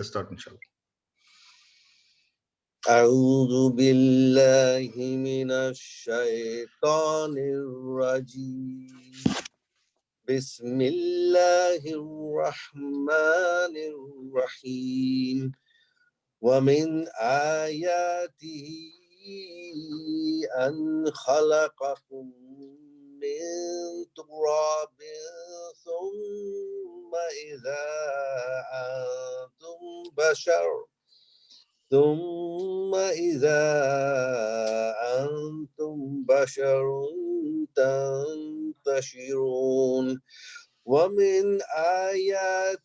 Let's start, inshallah. أعوذ بالله من الشيطان الرجيم بسم الله الرحمن الرحيم ومن آياته أن خلقكم من تراب ثم إذا أنتم بشر تنتشرون ومن آياته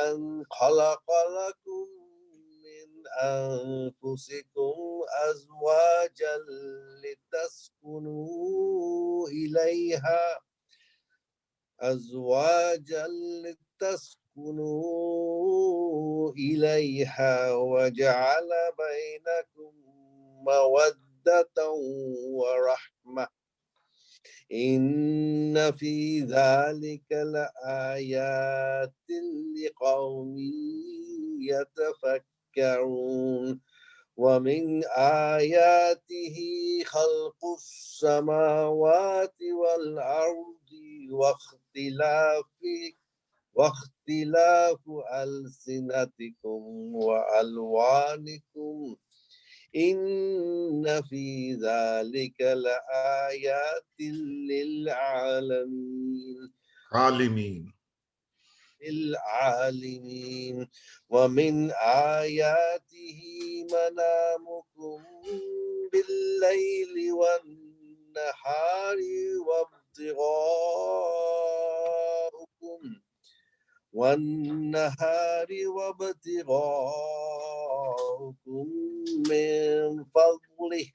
أن خلق لكم من أنفسكم أزواجا لتسكنوا إليها وجعل بينكم مودة ورحمة إن في ذلك لآيات لقوم يتفكرون ومن آياته خلق السماوات والأرض واختلاف ألسنتكم وألوانكم إن في ذلك لآيات للعالمين ومن آياته منامكم بالليل والنهار وابتغاؤكم من فضله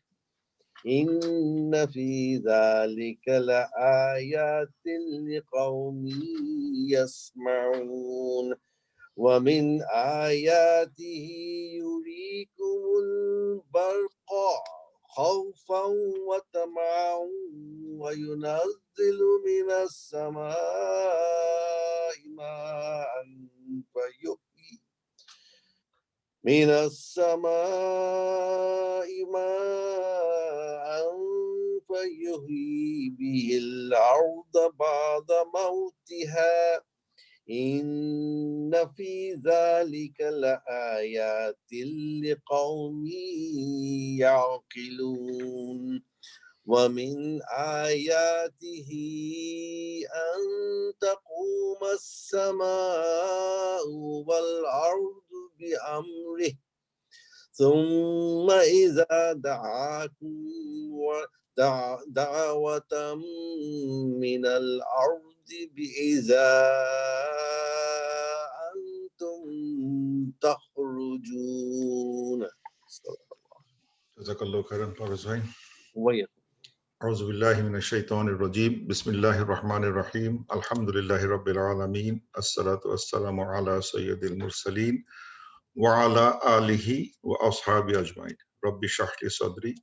إن في ذلك لآيات لقوم يسمعون ومن آياته يريكم البرق خوفا وطمعا وينزل من السماء ماء فيحيي به الأرض بعد موتها إن في ذلك لآيات لقوم يعقلون ومن آياته أن تقوم السماء والأرض بأمره ثم إذا دعاكم دعوة من الأرض بإذا أنتم تخرجون. جزاك الله خيرا فارس. وياكم. أعوذ بالله من الشيطان الرجيم بسم الله الرحمن الرحيم الحمد لله رب العالمين الصلاة والسلام على سيد المرسلين وعلى آله وأصحابه أجمعين رب اشرح لي صدري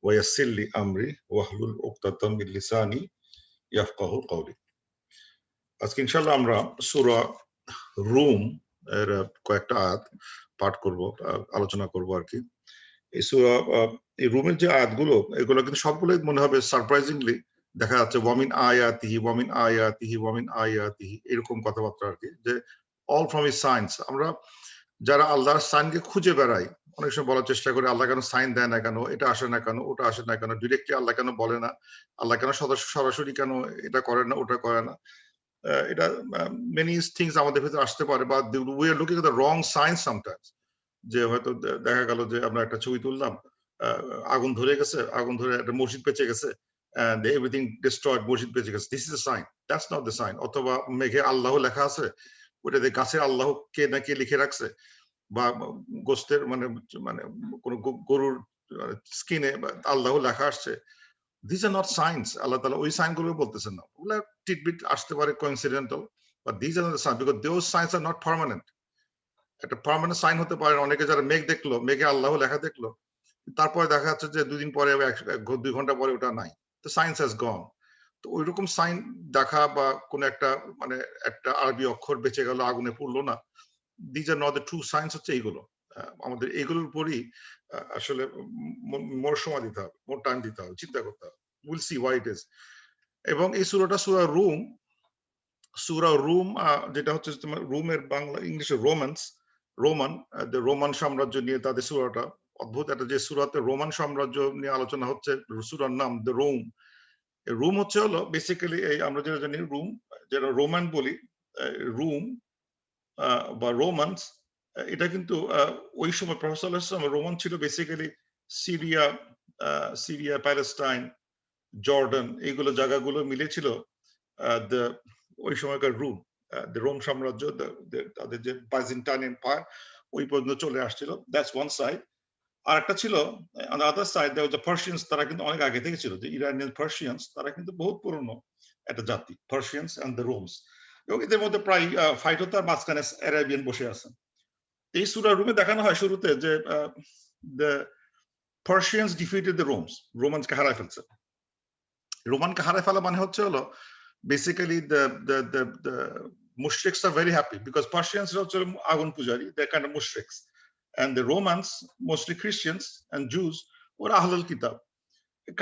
ويسر لي أمري واحلل عقدة من لساني يفقهوا قولي. আজকে ইনশাআল্লাহ আমরা সূরা রুম এর কয়েকটা আয়াত পাঠ করব, আলোচনা করব আর কি। এই সূরা এই রুমের যে আয়াতগুলো এগুলো কিন্তু সবগুলোই মনে হবে সারপ্রাইজিংলি দেখা যাচ্ছে ওয়ামিন আয়াতিহি এরকম কথাবার্তা আর কি, যে অল ফ্রম হিজ সাইন্স। আমরা যারা আল্লাহর সাইনকে খুঁজে বেড়াই অনেক সময় বলার চেষ্টা করি আল্লাহ কেন সাইন দেয় না, কেন এটা আসে না, কেন ওটা আসে না, কেন ডিরেক্টলি আল্লাহ কেন বলে না, আল্লাহ কেন সরাসরি কেন এটা করে না ওটা করে না। এটা মেনি থিংস আমাদের ভিতরে আসতে পারে, বা we are looking at the wrong science sometimes. যে হয়তো দেখা গেল যে আমরা একটা ছবি তুললাম, আগুন ধরে গেছে, আগুন ধরে একটা মসজিদ পেঁচে গেছে, and everything destroyed, মসজিদ পেঁচে গেছে, this is a sign, that's not the sign। অথবা মেঘে আল্লাহ লেখা আছে, ওটাতে গাছে আল্লাহ কে না কে লিখে রাখছে, বা গোস্তের মানে মানে কোন গরুর স্কিনে আল্লাহ লেখা আসছে, these are not signs। আল্লাহ তাআলা ওই সাইনগুলো বলতেছেন না, ওগুলা টিটবিট আসতে পারে coincidental, but these are not the signs because those signs are not permanent। একটা পার্মানেন্ট সাইন হতে পারে। অনেকে যারা মেঘ দেখলো, মেঘে আল্লাহ লেখা দেখলো, তারপরে দেখা যাচ্ছে যে 2 দিন পরে 2 ঘন্টা পরে ওটা নাই, তো সায়েন্স হ্যাজ গন। তো ওইরকম সাইন দেখা বা কোন একটা মানে একটা আরবি অক্ষর বেঁচে গেল, আগুনে পুড়লো না, these are not the true signs হচ্ছে এইগুলো আমাদের এইগুলোর উপরই আসলে মোর সময় দিতে হবে, মোর টাইম দিতে হবে, চিন্তা করতে হবে। Will see why it is. এবং এই সূরাটা সূরা রুম, যেটা হচ্ছে তোমার রুমের বাংলা ইংলিশে রোমান, রোমান সাম্রাজ্য নিয়ে তাদের সূরাটা অদ্ভুত একটা, যে সূরাতে রোমান সাম্রাজ্য নিয়ে আলোচনা হচ্ছে, সূরার নাম দ্য রোম। রুম হচ্ছে হলো বেসিক্যালি এই আমরা যেটা জানি রুম, যেটা রোমান বলি, রুম বা রোমান্স, এটা কিন্তু ওই সময় প্রফেসর রোমান ছিল বেসিক্যালি সিরিয়া, প্যালেস্টাইন, জর্ডান, এইগুলো জায়গাগুলো মিলেছিল ওই সময়কার রোম সাম্রাজ্য, তাদের যে বাইজেন্টাইন এম্পায়ার ওই পর্যন্ত চলে আসছিল। That's one side. আর একটা ছিল on the other side the Persians, তারা কিন্তু অনেক আগে থেকে ছিল, যে ইরানিয়ান পার্সিয়ানস, তারা কিন্তু বহুত পুরনো একটা জাতি, পার্সিয়ানস এন্ড দ্য রোমস। এবং এদের মধ্যে প্রায় ফাইট হতো, আর মাঝখানে অ্যারাবিয়ান বসে আছেন। এই সূরা রুমে দেখানো হয় শুরুতে যে দ্য পার্সিয়ানস ডিফিটেড দ্য রোমানসকে হারায় ফেলছে। রোমানকে হারায় ফেলা মানে হচ্ছে হলো basically the mushriks are very happy because Persians are also agun pujari, they're kind of mushriks, and the Romans, mostly Christians and Jews, were ahlul kitab,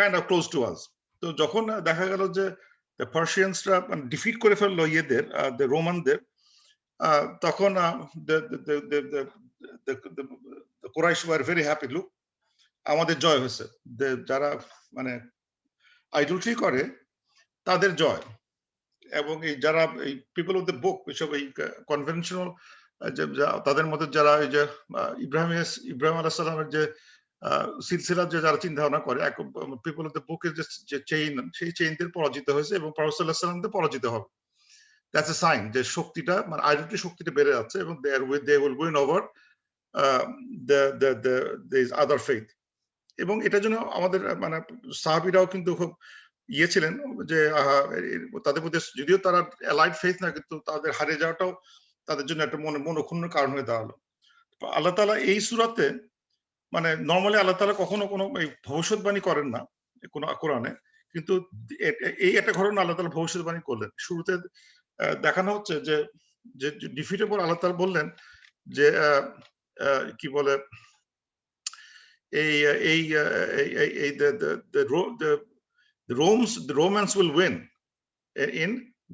kind of close to us. তো যখন দেখা গেল যে the Persiansরা defeat করে ফেললো ইয়েদের, the Romanদের, তখন the Quraysh were very happy, look আমাদের জয় হয়েছে, যারা মানে আইডলট্রি করে তাদের জয়। এবং এই যারা এই পিপল অফ দ্য বুক, এসব এই কনভেনশনাল, তাদের মধ্যে যারা এই যে ইব্রাহিম আলাইহিস সালামের যে সিলসিলা, যে যারা চিন্তা ভাবনা করে, পিপল অফ দ্য বুকের যে চেইন, সেই চেইনদের পরাজিত হয়েছে এবং প্রফেট সাল্লাল্লাহু আলাইহি ওয়াসাল্লামদের পরাজিত হবে। দ্যাটস এ সাইন যে শক্তিটা, মানে আইডেন্টি শক্তিটা বেড়ে যাচ্ছে, এবং they will win over the other faith. এবং এটার জন্য আমাদের মানে সাহাবীরাও কিন্তু খুব ইয়ে ছিলেন, যে তাদের মধ্যে যদিও তারা অ্যালাইড ফেথ না, কিন্তু তাদের হারিয়ে যাওয়াটাও তাদের জন্য একটা মনোক্ষুণ্ণ কারণ হয়ে দাঁড়ালো। আল্লাহ তাআলা এই সূরাতে, মানে নরমালি আল্লাহ তাআলা কখনো কোনো এই ভবিষ্যৎবাণী করেন না কোন কোরআনে, কিন্তু এই একটা ঘটনা আল্লাহ তাআলা ভবিষ্যৎবাণী করলেন। শুরুতে দেখানো হচ্ছে যে ডিফিটের পর আল্লাহ তাআলা বললেন যে কি বলে, the Romans will win in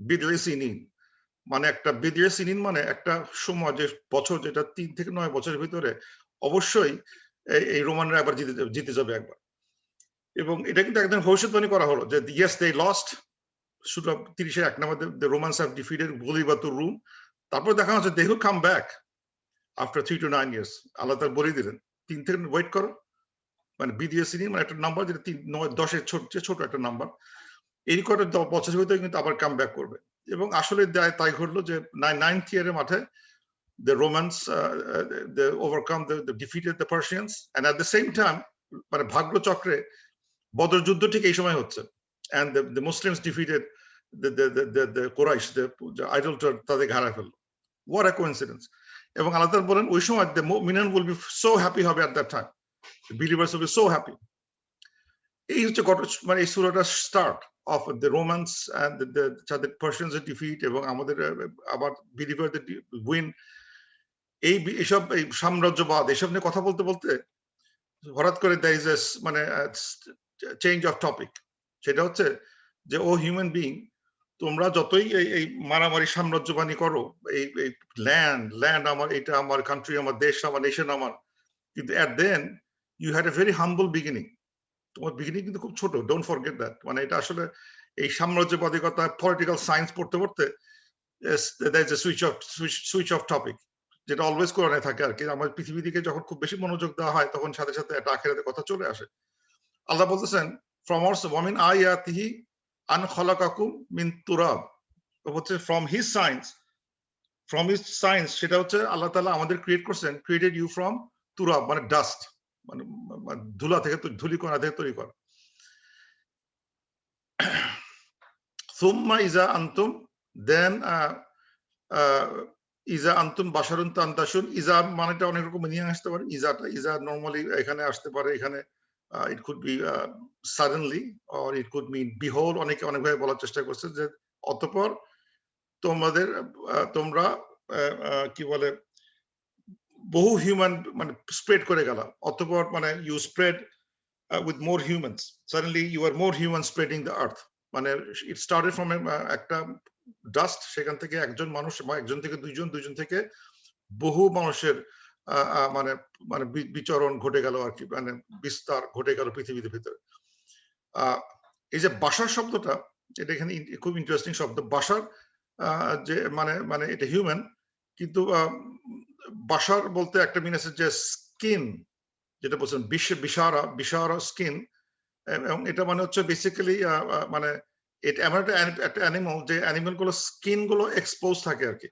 Bidr Sinin, মানে একটা বিদ্রে সিনিন মানে একটা সময়, যে বছর, যেটা 3 থেকে 9 বছরের ভিতরে অবশ্যই এই রোমানরা একবার জিতে যাবে একবার। এবং এটা কিন্তু একদম ভবিষ্যৎবাণী করা হলো যে yes they lost, সূরা 30 1 নম্বরে the Romans have defeated Ghulibatur Rum। তারপর দেখা যাচ্ছে they will come back after 3 to 9 years। আল্লাহ তাআলা বলে দিলেন 3 থেকে ওয়েট করো, মানে বিদ্রে সিনিন মানে একটা নাম্বার, যেটা 3 9 10 এর ছোট একটা নাম্বার, এই কটা বছরের ভিতরে কিন্তু আবার কাম ব্যাক করবে। এবং আসলে তাই ঘটলো যে 9th ইয়ারের মাঠে the Romans they overcome the defeated the Persians, and at the same time মানে ভাগ্য চক্রে বদর যুদ্ধ ঠিক এই সময় হচ্ছে, and the Muslims defeated the Quraysh, the idolater, তাদেরকে হারায় ফেললো। What a coincidence! এবং আল্লাহ তাআলা বলেন ওই সময় the mu'minun will be so happy হবে at that time, the believers will be so happy। এই হচ্ছে মানে এই সূরাটার start of the Romans and the Persians defeat, এবং আমাদের আবার believerদের win। এইসব এই সাম্রাজ্যবাদ এসব নিয়ে কথা বলতে বলতে হঠাৎ করে there is a মানে চেঞ্জ অফ টপিক। সেটা হচ্ছে যে ও হিউম্যান বিইং, তোমরা যতই এই মারামারি সাম্রাজ্যবাণী করো, এই ল্যান্ড আমার, এটা আমার কান্ট্রি, আমার দেশ, আমার নেশন আমার, কিন্তু at then you had a very humble beginning। তোমার বিগিনিং কিন্তু খুব ছোট, ডোন্ট ফরগেট দ্যাট। মানে এটা আসলে এই সাম্রাজ্যবাদিকতা, পলিটিক্যাল সায়েন্স পড়তে পড়তে there is a switch of topic, যেটা অলওয়েজ কোরআনে থাকে আর কি। আমার পৃথিবী দিকে যখন খুব বেশি মনোযোগ দেওয়া হয়, তখন সাথে সাথে একটা আখিরাতের কথা চলে আসে। আল্লাহ বলতেছেন from also wa min ayatihi an khalaqakum min turab, হচ্ছে from his science, সেটা হচ্ছে আল্লাহ তাআলা আমাদের ক্রিয়েট করছেন, created you from turab মানে ডাস্ট, মানে ধুলা থেকে, ধূলিকণা থেকে তৈরি করা। সুম্মা ইজা আনতুম, দেন ইজা আনতুম বাশারুন তান্তাসুন। ইজা মানেটা অনেক রকম মিনিং আসতে পারে। ইজা নরমালি এখানে আসতে পারে, এখানে it could be suddenly, or it could mean behold, অনেকে অনেকভাবে বলার চেষ্টা করছে যে অতঃপর তোমরা কি বলে বহু হিউম্যান মানে স্প্রেড করে গেল, অতঃপর মানে you spread with more humans. Suddenly you are more humans spreading the earth. মানে it started from একটা ডাস্ট, সেখান থেকে একজন মানুষ বা একজন থেকে দুইজন, দুইজন থেকে বহু মানুষের মানে মানে বিচরণ ঘটে গেল আর কি, মানে বিস্তার ঘটে গেল পৃথিবীর ভিতরে। এই যে বাশার শব্দটা, এটা এখানে খুব ইন্টারেস্টিং শব্দ। বাশার যে মানে মানে এটা হিউম্যান, কিন্তু বাশার বলতে একটা মিন আছে যে স্কিন, যেটা বলছেন বিশারা, বিশারা স্কিন, এবং এটা মানে হচ্ছে বেসিক্যালি মানে এটা এমন একটা অ্যানিমাল যে অ্যানিমাল গুলো স্কিন গুলো এক্সপোজ থাকে আর কি।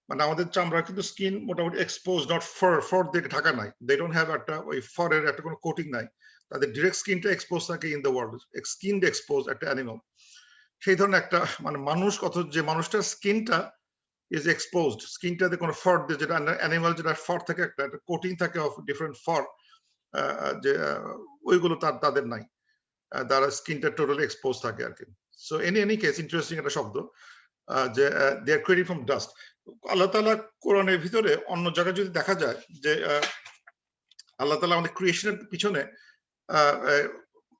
মানে আমাদের চামড়া কিন্তু স্কিন মোটামুটি এক্সপোজ, নট ফর, ফর দিয়ে ঢাকা নাই, দে ডোন্ট হ্যাভ একটা ওই ফরের একটা কোনো কোটিং নাই, তাদের ডিরেক্ট স্কিনটা এক্সপোজ থাকে in the world, skin expose একটা অ্যানিমাল। সেই ধরনের একটা মানে মানুষ, কত যে মানুষটার স্কিনটা ইজ এক্সপোজড, স্কিনটাতে কোনো ফর দিয়ে, যেটা অ্যানিমাল যেটা ফর থাকে, একটা কোটিং থাকে অফ ডিফারেন্ট ফর, যে ওইগুলো তাদের নাই, তারা স্কিনটা টোটালি এক্সপোজ থাকে আর কি। সো এনি কেস ইন্টারেস্টিং একটা শব্দ, যে they R created from dust. আল্লাহ তাআলা কোরআনের ভিতরে অন্য জায়গায় যদি দেখা যায় যে আল্লাহ তাআলা আমাদের ক্রিয়েশনের পিছনে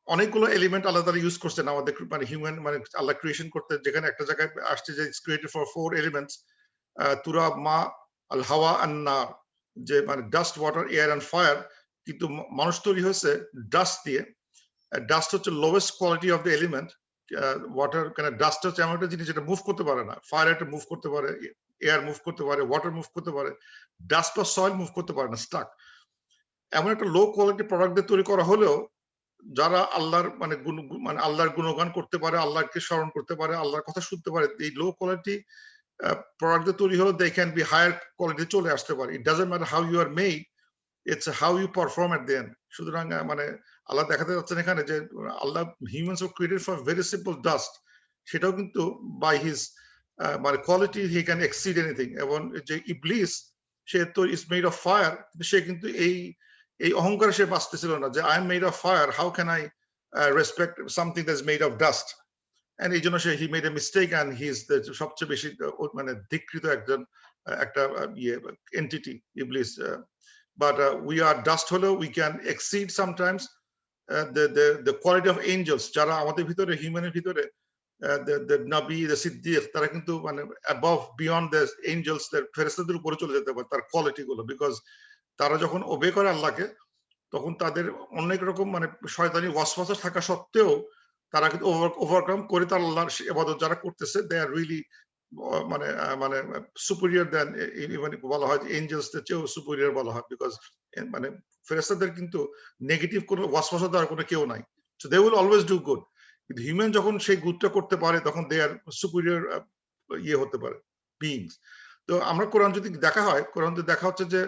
অনেকগুলো এলিমেন্ট আল্লাহ তাআলা ইউজ করছেন আমাদের মানে হিউম্যান মানে আল্লাহ ক্রিয়েশন করতে, যেখানে একটা জায়গায় আসছে যে ইটস ক্রিয়েটেড ফর 4 এলিমেন্টস, তুরাব, মা, আল হাওয়া আন নার, যে মানে dust, water, air and fire. কিন্তু মানুষ তৈরি হয়েছে ডাস্ট দিয়ে। ডাস্ট হচ্ছে lowest quality of the element. Water কেন ডাস্ট হচ্ছে এমন একটা জিনিস যেটা মুভ করতে পারে না, ফায়ার একটা মুভ করতে পারে, এয়ার মুভ করতে পারে, ওয়াটার মুভ করতে পারে, ডাস্ট বা সয়েল মুভ করতে পারে না, স্টাক। এমন একটা লো কোয়ালিটি প্রোডাক্ট দিয়ে তৈরি করা হলেও যারা আল্লাহর মানে মানে আল্লাহর গুণগান করতে পারে, আল্লাহকে স্মরণ করতে পারে, আল্লাহর কথা শুনতে পারে, এই লো কোয়ালিটি প্রোডাক্ট দিয়ে তৈরি হলেও they can be higher quality চলে আসতে পারে। It doesn't matter how you are made, it's how you perform at the end. সুতরাং মানে আল্লাহ দেখাতে যাচ্ছেন এখানে যে আল্লাহ humans are created for very simple dust, সেটাও কিন্তু বাই হিজ মানে quality he can exceed anything. এবং যে ইবলিস, সে তো ইজ মেড অফ ফায়ার, কিন্তু সে কিন্তু এই অহংকারে সে বাঁচতেছিল না যে I am made of fire, how can I respect something that's made of dust. And এই জন্য সে he made a mistake and he is সবচেয়ে বেশি মানে ধিকৃত একজন একটা ইয়ে এন্টিটি ইবলিস। But we are dust hollow, we can exceed sometimes the quality of angels, যারা আমাদের ভিতরে হিউম্যানের ভিতরে the নাবি, the সিদ্দিক, তারা কিন্তু মানে above beyond the angels, ফেরেশতাদের উপরে চলে যেতে পারে তার কোয়ালিটি গুলো, বিকজ তারা যখন ওবে করে আল্লাহকে, তখন তাদের অনেক রকম মানে শয়তানি ওয়াসওয়াসা থাকা সত্ত্বেও তারা কিন্তু ওভারকাম করে তার আল্লাহর ইবাদত যারা করতেছে, দে আর রিয়েলি মানে মানে সুপিরিয়র দেন, মানে বলা হয় এঞ্জেলসদের চেয়েও সুপিরিয়র বলা হয়, বিকজ মানে ফেরেশতাদের কিন্তু নেগেটিভ কোনো ওয়াসওয়াসা দেওয়ার কোনো কেউ নাই, so they will always do good. কিন্তু হিউম্যান যখন সেই গুডটা করতে পারে, তখন দে আর সুপিরিয়র ইয়ে হতে পারে বিইংস। তো আমরা কোরআন যদি দেখা হয়, কোরআন দেখা হচ্ছে যে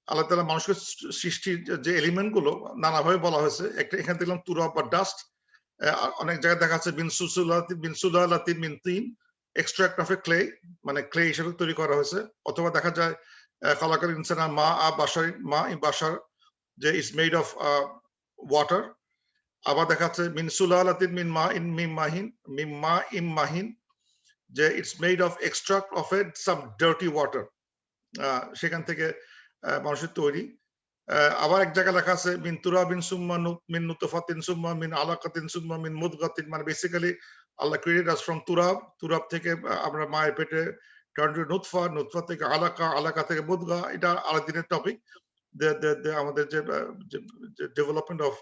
আল্লাহ তাআলা মানুষের সৃষ্টির যে এলিমেন্ট গুলো নানাভাবে বলা হয়েছে। একটা এখানে দেখলাম তুরাব বা ডাস্ট, অনেক জায়গায় দেখা যাচ্ছে বিন সুলালাতিন মিন তিন, এক্সট্রাক্ট অফ এ ক্লে, মানে ক্লে হিসেবে তৈরি করা হয়েছে। অথবা দেখা যায় খালাকাল ইনসানা মা আ বাশার, মা বাশার, যে ইজ মেড অফ ওয়াটার। আবার দেখা যাচ্ছে মিন সুলালাতিন মিন মা ইন মিম মাহিন, মিম মা ইম মাহিন, যে it's made of extract of A some dirty water, সেখান থেকে মানুষের তৈরি। আবার এক জায়গায় লেখা আছে মিন তুরাবিন সুম্মা মিন নুতফাতিন সুম্মা মিন আলাকাতিন সুম্মা মিন মুদগাতিন, মানে basically Allah created us from Turab, Turab থেকে আমরা মায়ের পেটে টার্ন টু নুতফা, নুতফা থেকে আলাকা, আলাকা থেকে মুদগা। এটা আরেকদিনের টপিক, আমাদের যে development of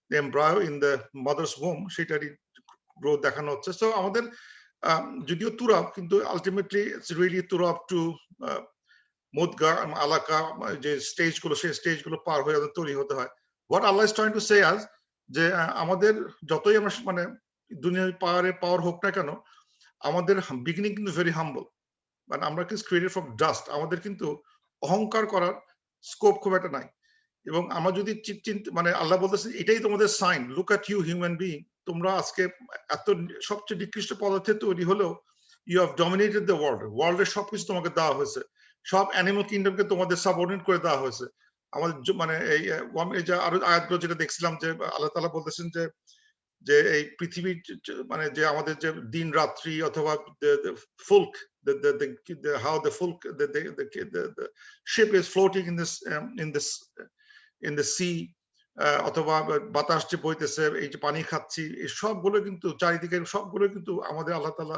the embryo in the mother's home, সেটারই গ্রোথ দেখানো হচ্ছে। সো আমাদের যদিও তুরাব, কিন্তু আলটিমেটলি ইটস রিয়েলি তুরাব টু মুদগা, আলাকা, যে স্টেজ গুলো, সেই স্টেজ গুলো পার হয়ে আমাদের তৈরি হতে হয়। What Allah is trying to say আজ, যে আমাদের যতই আমরা মানে দুনিয়ার পাওয়ার হোক না কেন, আমাদের বিগিনিং কিন্তু ভেরি হাম্বল। মানে আমরা কিন্তু ক্রিয়েটেড ফ্রম ডাস্ট, আমাদের কিন্তু অহংকার করার স্কোপ খুব একটা নাই। এবং আমরা যদি মানে আল্লাহ বলতেছে এটাই তোমাদের sign, look at you human being, তোমরা আজকে এত সবচেয়ে নিকৃষ্ট পদার্থে তৈরি হলেও you have dominated the world, ওয়ার্ল্ডের সবকিছু তোমাকে দেওয়া হয়েছে, সব অ্যানিমাল কিংডমকে তোমাদের সাবঅর্ডিনেট করে দেওয়া হয়েছে। আমাদের মানে এই যে আরো আয়াতগুলো যেটা দেখছিলাম, যে আল্লাহ তাআলা বলতেছেন যে যে এই পৃথিবীর মানে যে আমাদের যে দিন রাত্রি অথবা ফুলক how the fulk the ship is floating in the sea অথবা বাতাস যে বইতেছে এই যে পানি খাচ্ছি এই সবগুলো কিন্তু চারিদিকে সবগুলো কিন্তু আমাদের আল্লাহ তাআলা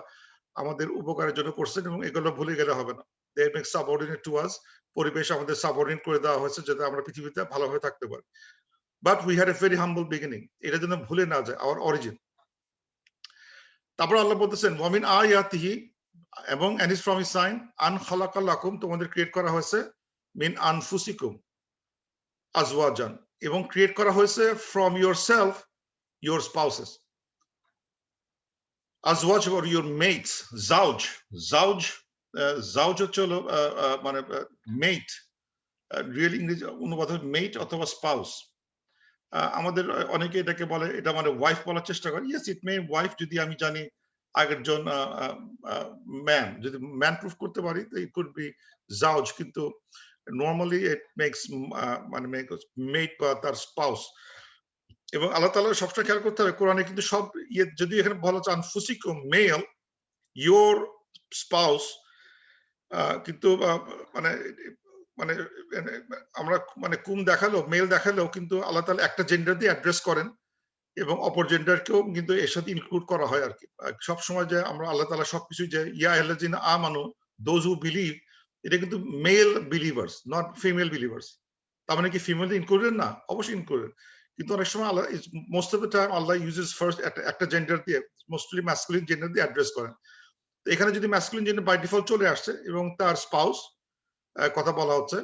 আমাদের উপকারের জন্য করছেন এবং এগুলো ভুলে গেলে হবে না they make subordinate to us পরিবেশ আমাদের সাবঅর্ডিনেট করে দেওয়া হয়েছে যাতে আমরা পৃথিবীতে ভালোভাবে থাকতে পারি but we had a very humble beginning এটা যেন ভুলে না যায় our origin তারপর আল্লাহ বলতেছেন ওয়ামিন আয়াতিহি এবং and is from his sign আন খালাকাল লাকুম তোমাদের ক্রিয়েট করা হয়েছে মিন আনফুসিকুম আজওয়াজান এবং ক্রিয়েট করা হয়েছে from yourself your spouses azwaj or your mates zauj হচ্ছে হলো মানে মেট রিয়েল ইংরেজি অনুবাদ হবে মেট অথবা স্পাউস আমাদের অনেকে এটাকে বলে এটা মানে ওয়াইফ বলার চেষ্টা করে ইয়েস ইট মে ওয়াইফ যদি আমি জানি আগের জন ম্যান যদি ম্যান প্রুফ করতে পারি ইট কুড বি জাউজ কিন্তু নর্মালি ইট মেক্স মানে মেট বা তার স্পাউস এবং আল্লাহ তাআলা সবসময় খেয়াল করতে হবে কোরআনে কিন্তু সব যদি এখানে বলা হচ্ছে আনফুসিকুম মেল ইয়োর স্পাউস কিন্তু মানে মানে আমরা মানে কুম দেখালো মেল দেখালেও কিন্তু আল্লাহ তাআলা একটা জেন্ডার দিয়ে অ্যাড্রেস করেন এবং অপর জেন্ডারকেও কিন্তু এর সাথে ইনক্লুড করা হয় আর কি সব সময় যে আমরা আল্লাহ তাআলা সবকিছু যে ইয়া আল্লাযিনা আমানু দোজ হু বিলিভ এটা কিন্তু male believers not female believers তার মানে কি ফিমেল ইনক্লুডেড না অবশ্যই ইনক্লুডেড কিন্তু অনেক সময় আল্লাহ most of the time Allah uses first একটা জেন্ডার দিয়ে মোস্টলি ম্যাসকুলিন জেন্ডার দিয়ে অ্যাড্রেস করেন তো এখানে যদি ম্যাসকুলিন জেন্ডার বাই ডিফল্ট চলে আসছে এবং তার স্পাউস কথা বলা হচ্ছে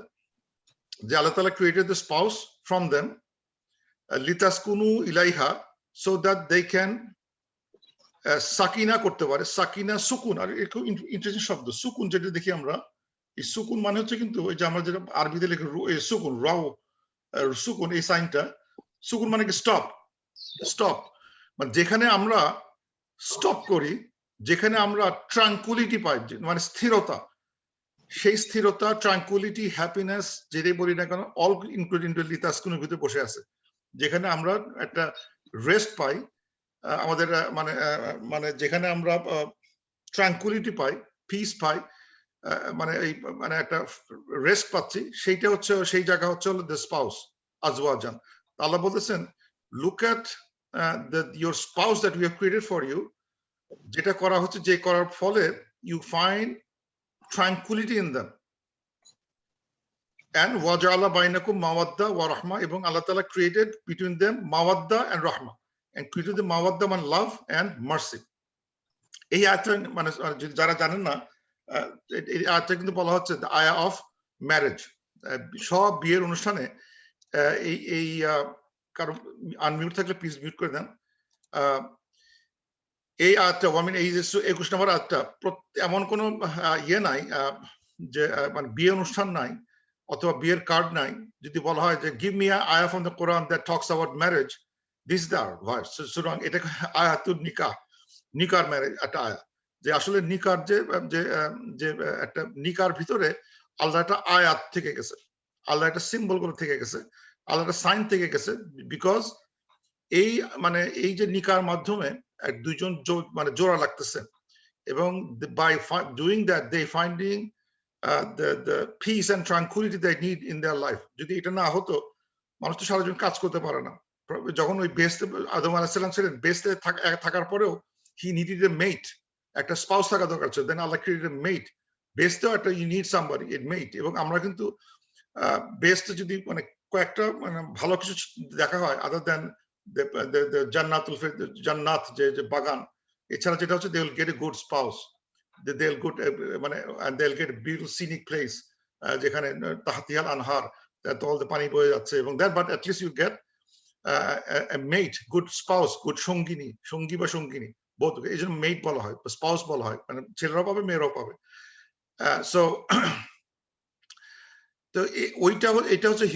যে আল্লাহ তাআলা created the spouse from them লিতাসকুনু ইলাইহা সো দ্যাট দে ক্যান সাকিনা করতে পারে সাকিনা সুকুন আর খুব ইন্টারেস্টিং শব্দ সুকুন যেটা দেখি আমরা এই সুকুন মানে হচ্ছে কিন্তু ওই যে আমরা যেটা আরবিতে লিখি সুকুন রাও সুকুন এই সাইনটা সুকুন মানে কি স্টপ স্টপ মানে যেখানে আমরা স্টপ করি যেখানে আমরা ট্রাঙ্কুইলিটি পাই মানে স্থিরতা সেই স্থিরতা ট্রাঙ্কুইলিটি হ্যাপিনেস যেটাই বলি না কেন অল ইনক্লুডিং লিতাসকুনের ভিতরে বসে আছে যেখানে আমরা একটা রেস্ট পাই আমাদের মানে মানে যেখানে আমরা ট্রাঙ্কুইলিটি পাই পিস পাই মানে এই মানে একটা রেস্ট পাচ্ছি সেইটা হচ্ছে সেই জায়গা হচ্ছে হলো দ্য স্পাউস আজওয়াজান আল্লাহ বলতেছেন look at your spouse that we have created for you যেটা করা হচ্ছে যে করার ফলে you find tranquility in them and waja'ala bainakum mawadda wa rahma এবং আল্লাহ তাআলা created between them mawadda and rahma and created the mawadda and love and mercy এই আয়াতটা মানে যারা জানেন না এই আয়াতটা কিন্তু বলা হচ্ছে the ayah of marriage সব বিয়ের অনুষ্ঠানে এই এই কারণ আনমিউট থাকলে প্লিজ মিউট করে দেন এই আয়াতটা ওয়ামিন এই 21 নম্বর আয়াতটা এমন কোনো ইয়ে নাই যে মানে বিয়ে অনুষ্ঠান নাই অথবা বিয়ের কার্ড নাই যদি বলা হয় যে গিভ মি আ আয়া from the Quran that talks about marriage this the verse সুতরাং এটা আয়াতুন নিকাহ নিকার ম্যারেজ একটা আয়া যে আসলে নিকার যে যে একটা নিকার ভিতরে আল্লাহ একটা আয়াত থেকে গেছে আল্লাহ একটা সিম্বল গুলো থেকে গেছে আল্লাহ একটা সাইন থেকে গেছে বিকজ এই মানে এই যে নিকার মাধ্যমে এক দুইজন মানে জোড়া লাগতেছে এবং by doing that they finding the peace and tranquility they need in their life যদি এটা না হতো মানুষ তো সারা জীবন কাজ করতে পারে না যখন ওই বেস্টে আদম আলাইহিস সালাম ছিলেন বেস্টে থাকার পরেও he needed a mate একটা স্পাউস থাকা দরকার ছিল দেন আল্লাহ created a mate বেস্টেও একটা you need somebody a mate এবং আমরা কিন্তু বেস্টে যদি মানে কয়েকটা মানে ভালো কিছু দেখা হয় আদার দেন the জান্নাত যে বাগান এছাড়া যেটা হচ্ছে they will get a good spouse they'll go মানে and they'll get a beautiful scenic place যেখানে তাহতিয়াল আনহার all the পানি বয়ে যাচ্ছে এবং that but at least you get a mate good spouse good সঙ্গী বা সঙ্গিনী both এই জন্য mate বলা হয় spouse বলা হয় মানে ছেলেরাও পাবে মেয়েরাও পাবে so তো ওইটা এটা হচ্ছে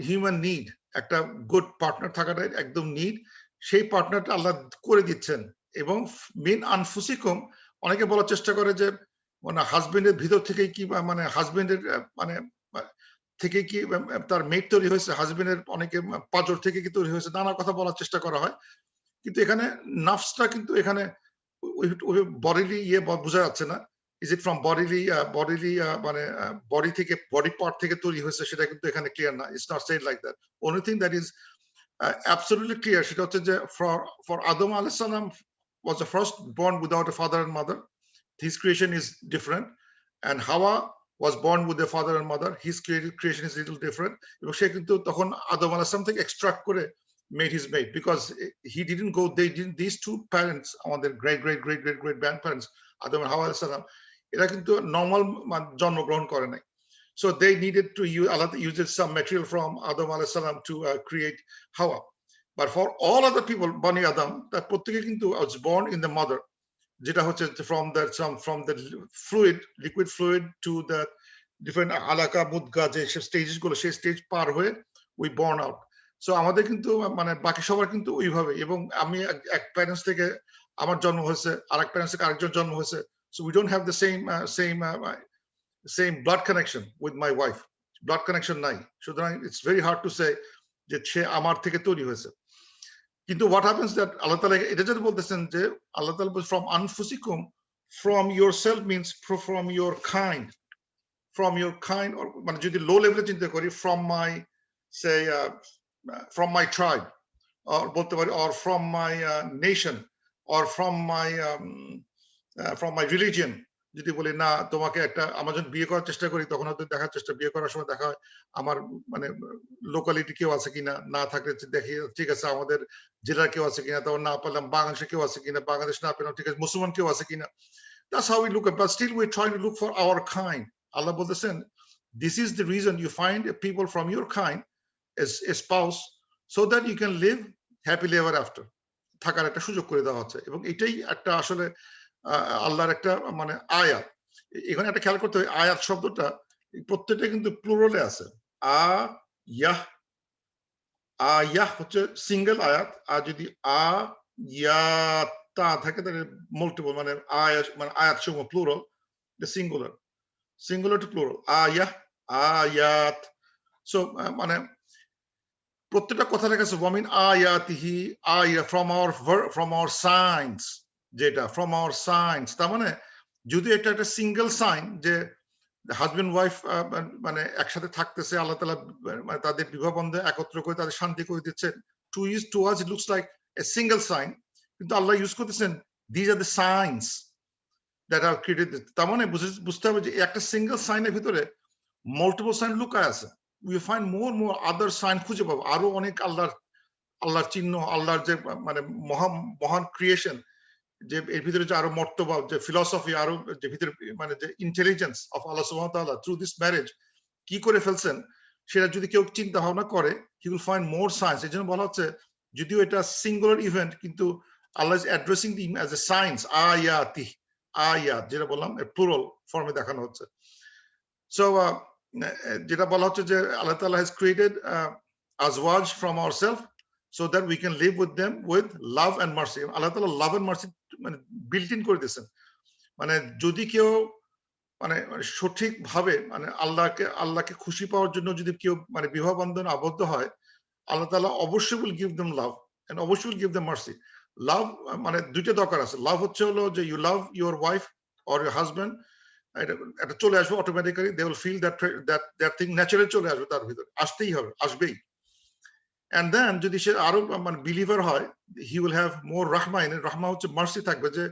হিউম্যান নিড একটা গুড পার্টনার থাকাটা একদম নিড সেই পার্টনারটা আল্লাহ করে দিচ্ছেন এবং মিন আনফুসিকুম অনেকে বলার চেষ্টা করে যে মানে হাজবেন্ডের ভিতর থেকে কি মানে হাজবেন্ডের মানে থেকে কি তার মেট তৈরি হয়েছে হাজবেন্ডের অনেকে পাজর থেকে কি তৈরি হয়েছে নানা কথা বলার চেষ্টা করা হয় কিন্তু এখানে নাফসটা কিন্তু এখানে বডিলি বোঝা যাচ্ছে না। ইজ ইট ফ্রম বডিলি মানে বডি থেকে বডি পার্ট থেকে তৈরি হয়েছে সেটা কিন্তু এখানে ক্লিয়ার না। It's not shed like that. Only thing that is absolutely clear সেটা হচ্ছে যে for Adam alayhis salam was the first born without a father and mother. His creation is different, and Hawa was born with a father and mother. His creation is a little different. এবং সে কিন্তু তখন Adam alayhis salam থেকে extract করে made his mate because he didn't go. They didn't. These two parents, আমাদের great grandparents, Adam and Hawa alayhis salam, এরা কিন্তু normal জন্মগ্রহণ করে নাই। So they needed to use Allah uses some material from Adam alayhis salam to create Hawa. But for all other people, Bani Adam, that প্রত্যেকে কিন্তু was born in the mother. যেটা হচ্ছে from the fluid, liquid fluid to the different alaka mudga যে stages গুলো সেই stage পার হয়ে we born out. So আমাদের কিন্তু মানে বাকি সবার কিন্তু ওইভাবে এবং আমি এক প্যারেন্টস থেকে আমার জন্ম হয়েছে আরেক প্যারেন্টস থেকে আরেকজন জন্ম হয়েছে. So we don't have the same blood connection with my wife. Blood connection নাই. সুতরাং it's very hard to say যে সে আমার থেকে তৈরি হয়েছে. কিন্তু what happens that Allah Ta'ala এটা যেটা বলতেছেন যে Allah Ta'ala from anfusikum, from yourself means from your kind, or মানে যদি লো লেভেলে চিন্তা করি from my say from my tribe, or বলতে পারি or from my nation, or from my religion. যদি বলি না তোমাকে একটা আমরা যখন বিয়ে করার চেষ্টা করি তখন হয়তো দেখার চেষ্টা বিয়ে করার সময় দেখা হয় আমার মানে লোকালিটি কেউ আছে কিনা, না থাকলে দেখি ঠিক আছে আমাদের জেলার কেউ আছে কিনা, তখন না পেলাম বাংলাদেশে কেউ আছে কিনা, বাংলাদেশ না পেলাম ঠিক আছে মুসলমান কেউ আছে কিনা. That's how we look at, but still we're trying to look for our kind. Allah বলতেছেন this is the reason you find people from your kind as a spouse so that you can live happily ever after. থাকার একটা সুযোগ করে দেওয়া হচ্ছে এবং এটাই একটা আসলে আল্লাহর একটা মানে আয়াত। এখানে একটা খেয়াল করতে হবে আয়াত শব্দটা প্রত্যেকটা কিন্তু প্লুরালে আছে। আয়াহ হচ্ছে সিঙ্গেল আয়াত, আর যদি আয়াতা থাকে তাহলে মাল্টিপল মানে আয়াত সমূহ প্লুরাল, সিঙ্গুলার টু প্লুরাল আয়াত। সো মানে প্রত্যেকটা কথা লেখা আছে ওয়ামিন আয়াতিহি from our signs, যেটা from our signs তার মানে যদি এটা একটা সিঙ্গেল সাইন যে হাজবেন্ড ওয়াইফ মানে একসাথে থাকতেছে আল্লাহ তাআলা মানে তাদের বিবাহ বন্ধনে একত্র করে তাদের শান্তি করে দিচ্ছেন, to us it looks like a single sign, কিন্তু আল্লাহ ইউজ করতেছেন these are the signs that are created. তার মানে বুঝতে হবে যে একটা সিঙ্গেল সাইনের ভিতরে মাল্টিপল সাইন লুকায় আছে. we find more other sign খুঁজে পাবো, আরো অনেক আল্লাহর চিহ্ন, আল্লাহর যে মানে মহান ক্রিয়েশন, যে এর ভিতরে যে আরো মর্তবা যে ফিলসফি আরো যে ভিতরে মানে যে ইন্টেলিজেন্স অফ আল্লাহ সুবহানাহু ওয়া তাআলা থ্রু দিস ম্যারেজ কি করে ফেলছেন সেটা যদি কেউ চিন্তা ভাবনা করে he will find more science. এই জন্য বলা হচ্ছে যদিও এটা সিঙ্গুলার ইভেন্ট কিন্তু আল্লাহ ইজ অ্যাড্রেসিং দিম অ্যাজ এ সায়েন্স আয়াত যেটা বললাম প্লুরাল ফর্মে দেখানো হচ্ছে. সো যেটা বলা হচ্ছে যে আল্লাহ তাআলা হ্যাজ ক্রিয়েটেড আজওয়াজ from ourself so that we can live with them with love and mercy. আল্লাহ তাআলা লাভ এন্ড মার্সি মানে বিল্ট ইন করে দিয়েছেন. মানে যদি কেউ মানে সঠিকভাবে মানে আল্লাহকে খুশি পাওয়ার জন্য যদি কেউ মানে বিবাহ বন্ধনে আবদ্ধ হয় আল্লাহ তাআলা অবশ্যই will give them love and অবশ্যই will give them mercy. লাভ মানে দুইটা দরকার আছে. লাভ হচ্ছে হলো যে you love your wife or your husband, এটা চলে আসবে automatically, they will feel that thing naturally চলে আসবে তার ভিতরে, আসতেই হবে, আসবেই. And then যদি সে আরো মানে বিলিভার হয় he will have more রাহমা, রাহমা হচ্ছে মার্সি থাকবে যে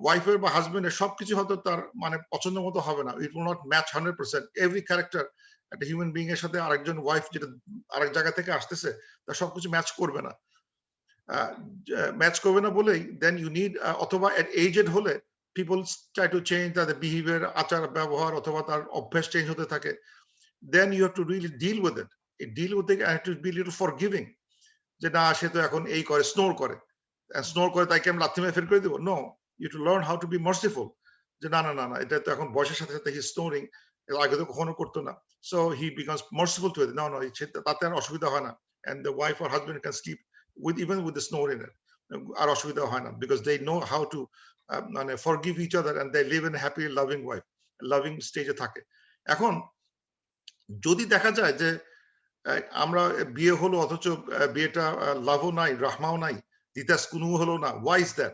ওয়াইফের বা হাজবেন্ডের সবকিছু হয়তো তার মানে পছন্দ মতো হবে না, it will not match 100%. Every character একটা হিউম্যান বিইং এর সাথে আরেকজন ওয়াইফ যেটা আরেক জায়গা থেকে আসতেছে তার সবকিছু ম্যাচ করবে না বলেই দেন ইউ নিড অথবা এজেড হলে পিপল ট্রাই টু চেঞ্জ তাদের বিহেভিয়ার, আচার ব্যবহার অথবা তার অভ্যাস চেঞ্জ হতে থাকে. Then you have to really deal with it. Deal with it and to be little forgiving, যে না সে তো এখন এই করে স্নোর করে তাকে আমি লাথি মেরে ফের করে দেবো. No, you to learn how to be merciful, যে না এটা তো এখন বয়সের সাথে সাথে হি স্নোরিং, আগে তো কখনো করতো না, so he becomes merciful to it. না তাতে আর অসুবিধা হয় না, and the wife or husband can sleep even with the snore in it, আর অসুবিধা হয় না, because they know how to মানে forgive each other and they live in a happy loving stage থাকে. এখন যদি দেখা যায় যে আমরা বিয়ে হলো অথচ বিয়েটা লাভও নাই রাহমাও নাই, লিতাসকুনু হলো না, why is that?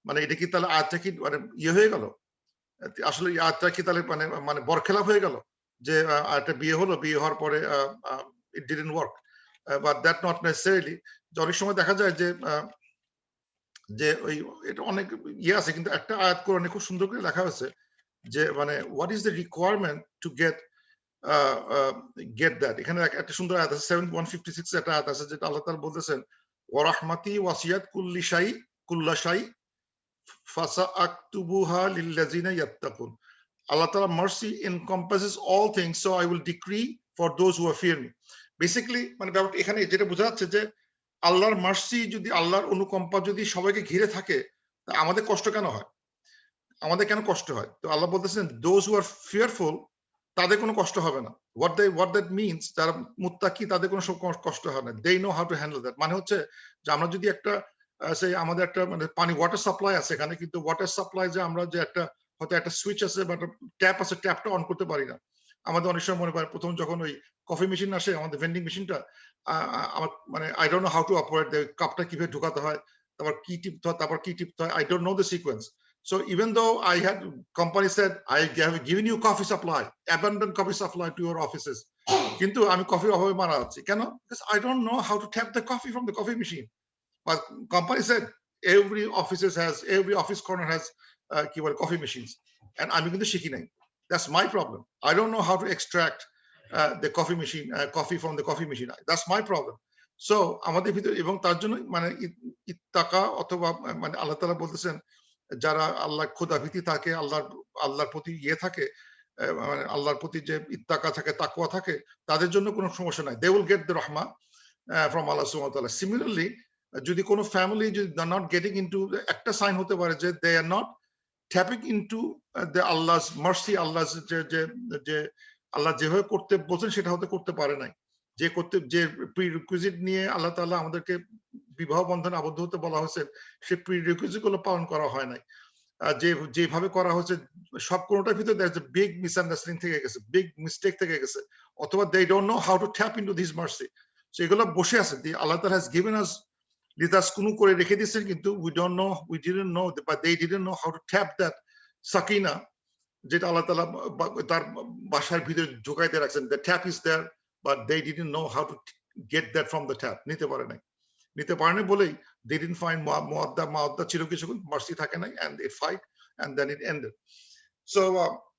মানে এটা কি তাহলে আয়াতটা কি মানে হয়ে গেল? আসলে এই আয়াতটা কি তাহলে মানে মানে বরখেলাপ হয়ে গেল? যে একটা বিয়ে হলো, বিয়ে হওয়ার পরে it didn't work. But that not necessarily. যে অনেক সময় দেখা যায় যে যে ওই এটা অনেক আছে, কিন্তু একটা আয়াত কোরআনে খুব সুন্দর করে লেখা হয়েছে যে মানে what is the requirement to get that? এখানে একটা সুন্দর আয়াত আছে 156 একটা আয়াত আছে যেটা আল্লাহ তাআলা বলতেছেন ওয়া রাহমাতি ওয়াসিয়াত কুল্লা শাই ফাসাআকতুবুহা লিল্লাযিনা ইয়াত্তাকুন। Allah Ta'ala mercy encompasses all things, so I will decree for those who fear me. Basically মানে ব্যাপারটা এখানে যেটা বোঝা যাচ্ছে যে আল্লাহর মার্সি যদি, আল্লাহর অনুকম্পা যদি সবাইকে ঘিরে থাকে, তা আমাদের কষ্ট কেন হয়? আমাদের কেন কষ্ট হয়? তো আল্লাহ বলতেছেন those who are fearful, তাদের কোনো কষ্ট হবে না। what that means, যারা মুত্তাকি তাদের কোনো কষ্ট হয় না। they know how to handle that. মানে হচ্ছে যে আমরা যদি একটা সেই আমাদের একটা মানে পানি ওয়াটার সাপ্লাই আছে এখানে, কিন্তু ওয়াটার সাপ্লাই যে আমরা যে একটা হয়তো একটা সুইচ আছে বা একটা ট্যাপ আছে, ট্যাপটা অন করতে পারি না। আমাদের অনেক সময় মনে পড়ে প্রথম যখন ওই কফি মেশিন আসে, আমাদের ভেন্ডিং মেশিনটা আমার মানে I don't know how to operate, কাপটা কিভাবে ঢোকাতে হয়, তারপর কি টিপতে হয়, তারপর কি টিপতে হয়, I don't know the sequence. So even though I had company said I have given you coffee supply, abundant coffee supply to your offices, কিন্তু আমি কফির অভাবে মারা যাচ্ছি কেন? Because I don't know how to tap the coffee from the coffee machine. But company said every office corner has কি বলে coffee machines, and আমি কিন্তু শিখি নাই. That's my problem. I don't know how to extract the coffee machine coffee from the coffee machine. That's my problem. So আমাদের ভিতরে, এবং তার জন্য মানে ইত্তাকা অথবা মানে আল্লাহ তাআলা বলতেছেন যারা আল্লাহ খোদাভীতি থাকে, আল্লাহর প্রতি থাকে, মানে আল্লাহর প্রতি যে ইত্তাকা থাকে, তাকওয়া থাকে, তাদের জন্য কোনো সমস্যা নাই। They will get the rahmah from Allah subhanahu wa ta'ala. Similarly, যদি কোনো ফ্যামিলি যদি not getting into, একটা সাইন হতে পারে যে they are not tapping into the Allah's mercy, Allah's যে আল্লাহ যেভাবে করতে বলছেন সেটা হতে করতে পারে নাই, যে প্রিরিকুইজিট নিয়ে আল্লাহ তাআলা আমাদেরকে বিবাহ বন্ধনে আবদ্ধ হতে বলা হয়েছে, সেই প্রিরিকুইজিট গুলো পালন করা হয় নাই। যেভাবে করা হয়েছে সব কোনোটার ভিতরে there's a big misunderstanding থেকে গেছে, বিগ মিস্টেক থেকে গেছে, অথবা they don't know how to tap into this mercy. So এগুলো বসে আছে, আল্লাহ তাআলা has given us লিতাসকুনু করে রেখে দিয়েছেন, কিন্তু we didn't know, but they didn't know how to tap that Sakina, যেটা আল্লাহ তাআলা তার বাসার ভিতরে ঢুকাইতে রাখছেন। The tap is there, but they didn't know how to get that from the tap. নিতে পারে নাই বলেই they didn't find মুআদ্দা ছিল কিছু, মার্সি থাকে নাই, and they fight and then it ended. So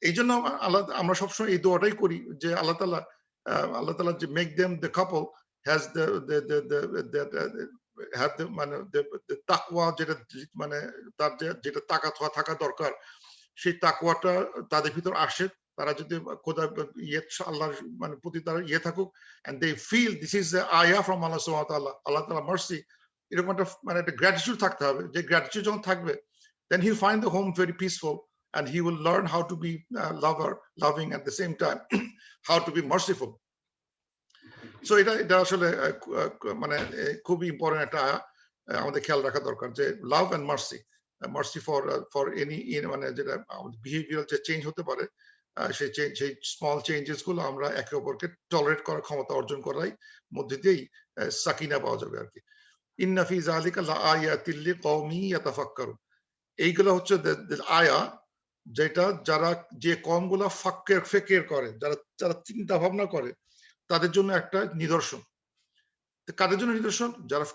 এই জন্য আমরা সবসময় এই দোয়াটাই করি যে আল্লাহ তাআলা যে make them the couple has the have the মানে the তাকওয়া, যেটা মানে তার যেটা থাকা দরকার, সেই তাকওয়াটা তাদের ভিতর আসে। তারা যদি খোদা আল্লাহর মানে প্রতি তারা থাকুক, and they feel this is the ayah from Allah subhanahu wa ta'ala, আল্লাহ তাআলা mercy, এরকম একটা মানে একটা গ্র্যাটিটিউড থাকতে হবে। যে গ্র্যাটিটিউড যখন থাকবে, then he'll find the home very peaceful, and he will learn how to be loving at the same time, how to be merciful. So এটা আসলে মানে খুবই ইম্পর্টেন্ট একটা আমাদের খেয়াল রাখা দরকার যে love and mercy, mercy for any মানে যেটা বিহেভিয়ারাল যে চেঞ্জ হতে পারে, সেই স্মল চেঞ্জেস গুলো আমরা একে অপরকে টলারেট করার ক্ষমতা অর্জন করাই মধ্যে দিয়েই সাকিনা পাওয়া যাবে আর কি। ইন্না ফি যালিকা লাআয়াতিল লিকাওমি ইয়াতাফাক্কারুন। এইগুলো হচ্ছে আয়া, যেটা যারা যে কমগুলা ফিকির করে, যারা চিন্তা ভাবনা করে, তাদের জন্য একটা নিদর্শন। কাদের জন্য নিদর্শন? যারা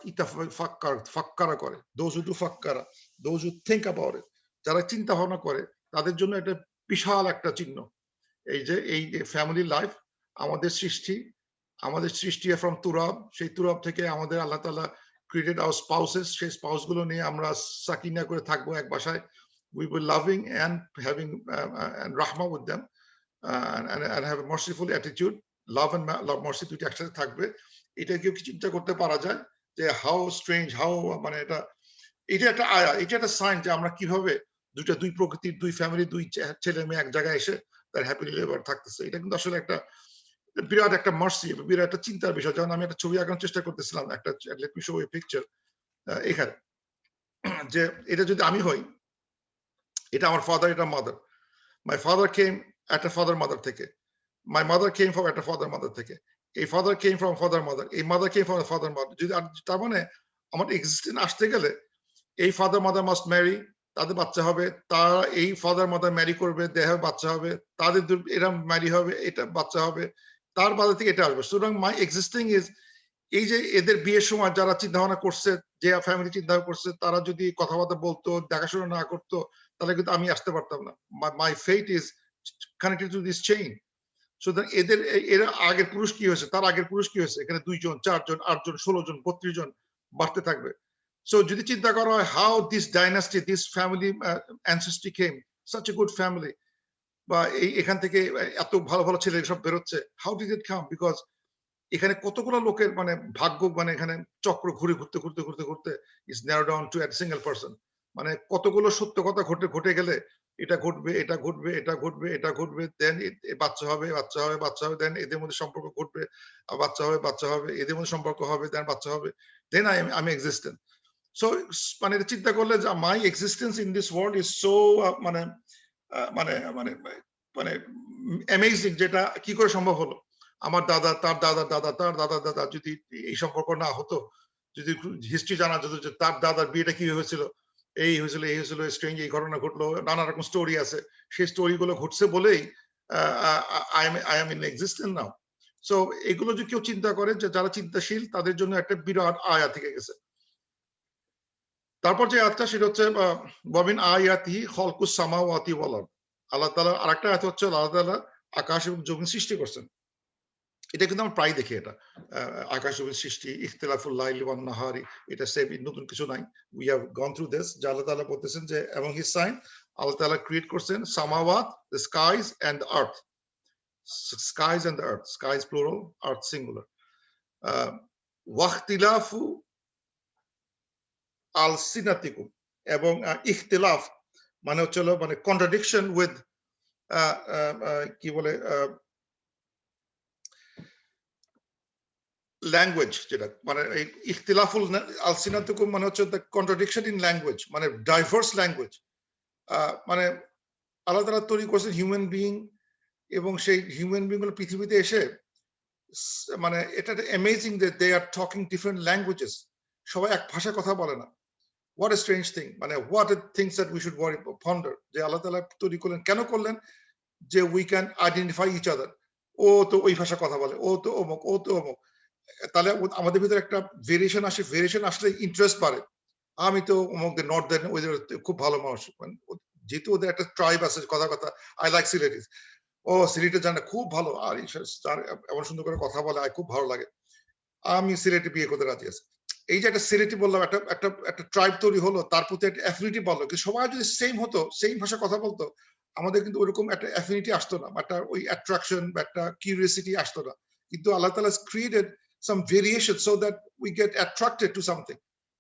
ফাক্কারা করে, those who do ফাক্কারা, those who think about it, যারা চিন্তা ভাবনা করে, তাদের জন্য একটা বিশাল একটা চিহ্ন। এই যে ফ্যামিলি লাইফ, আমাদের সৃষ্টি from তুরাব, সেই তুরাব থেকে আমাদের আল্লাহ তাআলা created our spouses, সেই স্পাউস গুলো নিয়ে আমরা সাকিনা করে থাকবো এক বাসায়, we will loving and having and rahma with them, and have a merciful attitude. Love and mercy দুইটা একসাথে থাকবে। এটা কেউ কি চিন্তা করতে পারা যায় যে হাউ স্ট্রেঞ্জ, হাউ মানে এটা একটা আয়া, এটা একটা সাইন যে আমরা কিভাবে দুই প্রকৃতির, দুই ফ্যামিলি, দুই ছেলে মেয়ে এক জায়গায় এসে তার হ্যাপিলি লেবার থাকতেছে। এটা কিন্তু আসলে একটা বিরাট একটা মার্সি, বিরাট একটা চিন্তার বিষয়। যেমন আমি একটা ছবি আঁকানোর চেষ্টা করতেছিলাম, একটা let me show a picture এখানে, যে এটা যদি আমি হই, এটা আমার ফাদার, এটা মাদার, মাই ফাদার কেম একটা ফাদার মাদার থেকে, my mother came from একটা father mother থেকে, a father came from father mother, a mother came from a father mother, যদি তার মানে আমার এক্সিস্টেন্স আসতে গেলে এই ফাদার মাদার মাস্ট ম্যারি, তাদের বাচ্চা হবে, তারা এই ফাদার মাদার ম্যারি করবে, দেহে বাচ্চা হবে, তাদের এরা ম্যারি হবে, এটা বাচ্চা হবে, তার বাধা থেকে এটা আসবে। সুতরাং মাই এক্সিস্টিং ইজ, এই যে এদের বিয়ের সময় যারা চিন্তা ভাবনা করছে, যে ফ্যামিলি চিন্তা ভাবনা করছে, তারা যদি কথাবার্তা বলতো, দেখাশোনা না করতো, তাহলে কিন্তু আমি আসতে পারতাম না। My fate is connected to this chain. সুতরাং এরা আগের পুরুষ কি হয়েছে, তার আগের পুরুষ কি হয়েছে, এখানে 2 জন, 4 জন, 8 জন, 16 জন, 32 জন বাড়তে থাকবে। সো যদি চিন্তা করা হয় how this dynasty, this family ancestry came, such a good family, বা এখান থেকে এত ভালো ভালো ছেলে সব বেরোচ্ছে, how did it come? Because এখানে কতগুলো লোকের মানে ভাগ্য, মানে এখানে চক্র ঘুরতে is narrow down to a single person. মানে কতগুলো সত্য কথা ঘটে গেলে এটা ঘটবে, এটা ঘটবে, এটা ঘটবে, এটা ঘটবে, দেন বাচ্চা হবে, দেন এদের মধ্যে সম্পর্ক ঘটবে, বাচ্চা হবে, এদের মধ্যে সম্পর্ক হবে, দেন বাচ্চা হবে, দেন আমি এক্সিস্টেন্ট। সো মানে এটা চিন্তা করলে যে my existence in this world is so মানে মানে মানে মানে অ্যামেজিং, যেটা কি করে সম্ভব হলো। আমার দাদা, তার দাদা দাদা, তার দাদা দাদা, যদি এই সম্পর্ক না হতো, যদি হিস্ট্রি জানা যেত যে তার দাদার বিয়েটা কি হয়েছিল, এই হয়েছিল, স্ট্রেঞ্জ এই ঘটনা ঘটলো, নানা রকম স্টোরি আছে, সেই স্টোরি গুলো ঘটছে বলেই I am in existence now. So এগুলো যদি কেউ চিন্তা করে, যে যারা চিন্তাশীল তাদের জন্য একটা বিরাট আয়া থেকে গেছে। তারপর যে আয়াতটা সেটা হচ্ছে ওয়ামিন আয়াতিহি খলকুস সামাওয়াতি ওয়াল আরদ। আল্লাহ তাআলা আরেকটা আয়াত হচ্ছে আল্লাহ তাআলা আকাশ এবং জমিন সৃষ্টি করছেন। এটা কিন্তু আমরা প্রায় দেখি, এটা আকাশ জমিন সৃষ্টি, ইখতিলাফুল লাইলি ওয়ান নাহারি, এটা সেম, নতুন কিছু নাই। We have gone through this, যে আল্লাহ তাআলা বলতেছেন যে এবং হিজ সাইন, আল্লাহ তাআলা ক্রিয়েট করছেন সামাওয়াত, the skies and the earth. Skies and the earth, skies plural, earth singular. ওয়াখতিলাফু আলসিনাতিকুম, এবং ইখতিলাফ মানে হচ্ছে মানে কন্ট্রাডিকশন উইথ কি বলে ল্যাঙ্গুয়েজ, যেটা মানে এই ইখতিলাফুল আলসিনাতিকুম মানে হচ্ছে দ্য কন্ট্রাডিকশন ইন ল্যাঙ্গুয়েজ, মানে ডাইভার্স ল্যাঙ্গুয়েজ। মানে আল্লাহ তাআলা তৈরি করছেন হিউম্যান বিইং, এবং সেই হিউম্যান বিইং গুলো পৃথিবীতে এসে মানে এটা অ্যামেজিং যে they are talking different languages, সবাই এক ভাষায় কথা বলে না। What a strange thing, মানে what are things that we should worry ponder, যে আল্লাহ তাআলা তৈরি করলেন, কেন করলেন, যে we can identify each other, ও তো ওই ভাষা কথা বলে, ও তো অমুক, ও তো অমুক, তাহলে আমাদের ভিতরে একটা ভেরিয়েশন আসে, ভেরিয়েশন আসলে ইন্টারেস্ট বাড়ে। আমি তো অমুকদের নর্দার্ন ওদের খুব ভালো মানুষ, যেহেতু ওদের একটা ট্রাইব আছে, কথা কথা আই লাইক সিলেটিস, ও সিলেটে জানে খুব ভালো, আর এমন সুন্দর করে কথা বলে, খুব ভালো লাগে, আমি সিলেটে বিয়ে করতে রাজি আছি। এই যে একটা সিলেটি বললাম, একটা ট্রাইব তৈরি হলো, তার প্রতি একটা অ্যাফিনিটি বাড়লো। কিন্তু সবাই যদি সেম হতো, সেম ভাষা কথা বলতো, আমাদের কিন্তু ওরকম একটা অ্যাফিনিটি আসতো না, একটা ওই অ্যাট্রাকশন বা একটা কিউরিওসিটি আসতো না। কিন্তু আল্লাহ তাআলা created some variation so that we get attracted to something.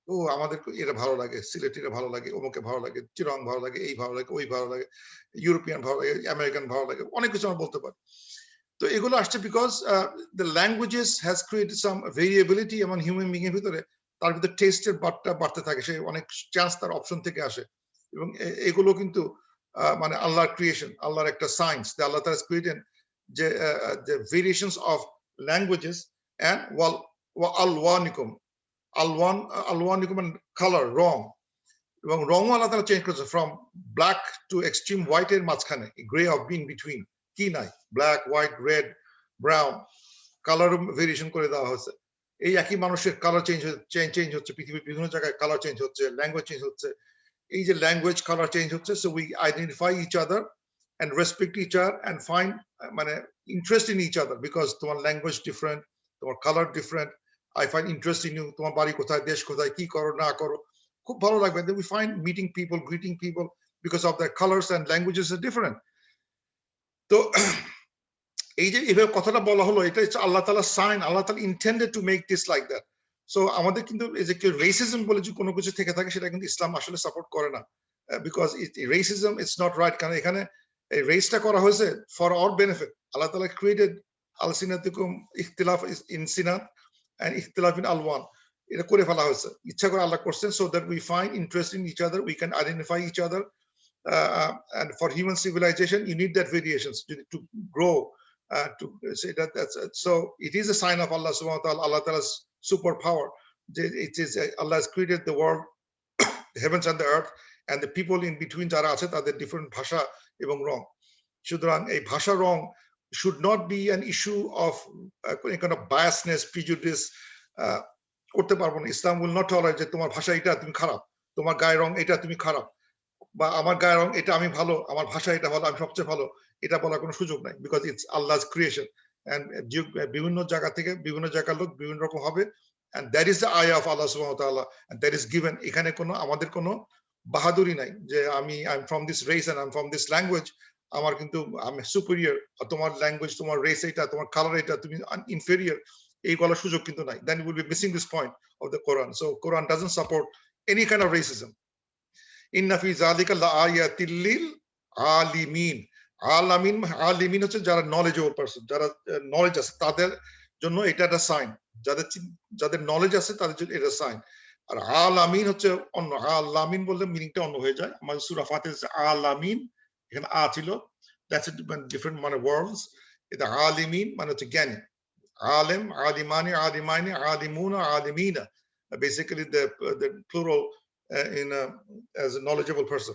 ও আমাদের এটা ভালো লাগে, সিলেটিরা ভালো লাগে, অমুকে ভালো লাগে, চিরং ভালো লাগে, এই ভালো লাগে, ওই ভালো লাগে, ইউরোপিয়ান ভালো লাগে, আমেরিকান ভালো লাগে, অনেক কিছু আমরা বলতে পারি। তো এগুলো আসছে because the languages has created some variability এমন হিউম্যান বিং এর ভিতরে, তার ভিতরে টেস্টের বারটা বাড়তে থাকে, সে অনেক চান্স তার অপশন থেকে আসে, এবং এগুলো কিন্তু মানে আল্লাহর ক্রিয়েশন, আল্লাহর একটা সায়েন্স, আল্লাহ তাআলা ক্রিয়েটেড যে the variations of languages and আলওয়ানিকুম, আলওয়ানিকুম and color, রং, এবং রং আল্লাহ তাআলা চেঞ্জ করেছে from black to extreme white এর মাঝখানে, গ্রে অফ বিং বিটুইন কি নাই, black, white, red, brown, colour variation করে দেওয়া হয়েছে। এই একই মানুষের কালার চেঞ্জ হচ্ছে, পৃথিবীর বিভিন্ন জায়গায় কালার চেঞ্জ হচ্ছে, ল্যাঙ্গুয়েজ চেঞ্জ হচ্ছে। এই যে ল্যাঙ্গুয়েজ কালার চেঞ্জ হচ্ছে, so we identify each other and respect each other and find মানে interest in each other, because তোমার ল্যাঙ্গুয়েজ ডিফারেন্ট, তোমার colour different, I find interest in you, তোমার বাড়ি কোথায়, দেশ কোথায়, কি করো না করো, খুব ভালো লাগবে। Then we find meeting people, greeting people, because of their colors and languages are different. তো এই যে এভাবে কথাটা বলা হলো, এটা হচ্ছে আল্লাহ তাআলার সাইন, আল্লাহ তাআলা intended to make this like that. So আমাদের কিন্তু এই যে কেউ রেসিজম বলে যে কোনো কিছু থেকে থাকে, সেটা কিন্তু ইসলাম আসলে সাপোর্ট করে না, because racism it's not right, কারণ এখানে এই রেসটা করা হয়েছে ফর আওয়ার বেনিফিট। আল্লাহ তাআলা ক্রিয়েটেড আলসিনাতিকুম ইখতিলাফ ইন সিনাত এন্ড ইখতিলাফ ইন আলওয়ান, এটা করে ফেলা হয়েছে, ইচ্ছা করে আল্লাহ করছেন, so that we find interest in each other, we can identify each other, and for human civilization you need that variations to grow, to say that so it is a sign of Allah subhanahu wa ta'ala, Allah ta'ala's superpower, it is Allah has created the world, the heavens and the earth, and the people in between যারা আছে তাদের different ভাষা এবং রং। সুতরাং এই ভাষা রং should not be an issue of any kind of biasness, prejudice করতে পারবো না। ইসলাম will not tolerate যে তোমার ভাষা এটা তুমি খারাপ, তোমার গায়ের রং এটা তুমি খারাপ, বা আমার গায়ের রং এটা আমি ভালো, আমার ভাষা এটা ভালো, আমি সবচেয়ে ভালো, এটা বলার কোনো সুযোগ নাই, because it's Allah's creation and বিভিন্ন জায়গা থেকে বিভিন্ন জায়গার লোক বিভিন্ন রকম হবে, and that is the ayah of Allah subhanahu wa ta'ala, and that is given। এখানে কোনো আমাদের কোনো বাহাদুরি নাই যে I'm from this race and I'm from this language, আমার কিন্তু আমি সুপিরিয়র, তোমার ল্যাঙ্গুয়েজ, তোমার রেস এটা, তোমার কালার এটা, তুমি ইনফেরিয়র, এই বলার সুযোগ কিন্তু নাই। Then we will be missing this point of the Quran. So Quran doesn't support any kind of racism. Inna fi zalika laayatil lil alimin। আলিমিন হচ্ছে যারা নলেজেবল পারসন, যারা নলেজ আছে তাদের জন্য এটা একটা সাইন, যাদের নলেজ আছে তাদের জন্য এটা সাইন। আর আলামিন হচ্ছে অন্য, আলামিন বললে মিনিংটা অন্য হয়ে যায়। আমাদের সূরা ফাতিহা আলামিন, এখানে আ ছিল, দ্যাটস ডিফারেন্ট মানে ওয়ার্ডস। এটা আলিমিন মানে হচ্ছে জ্ঞানী, আলেম, আলিমানি, আলিমাইনি, আলিমুনা, আলিমিনা, basically the plural in as a knowledgeable person।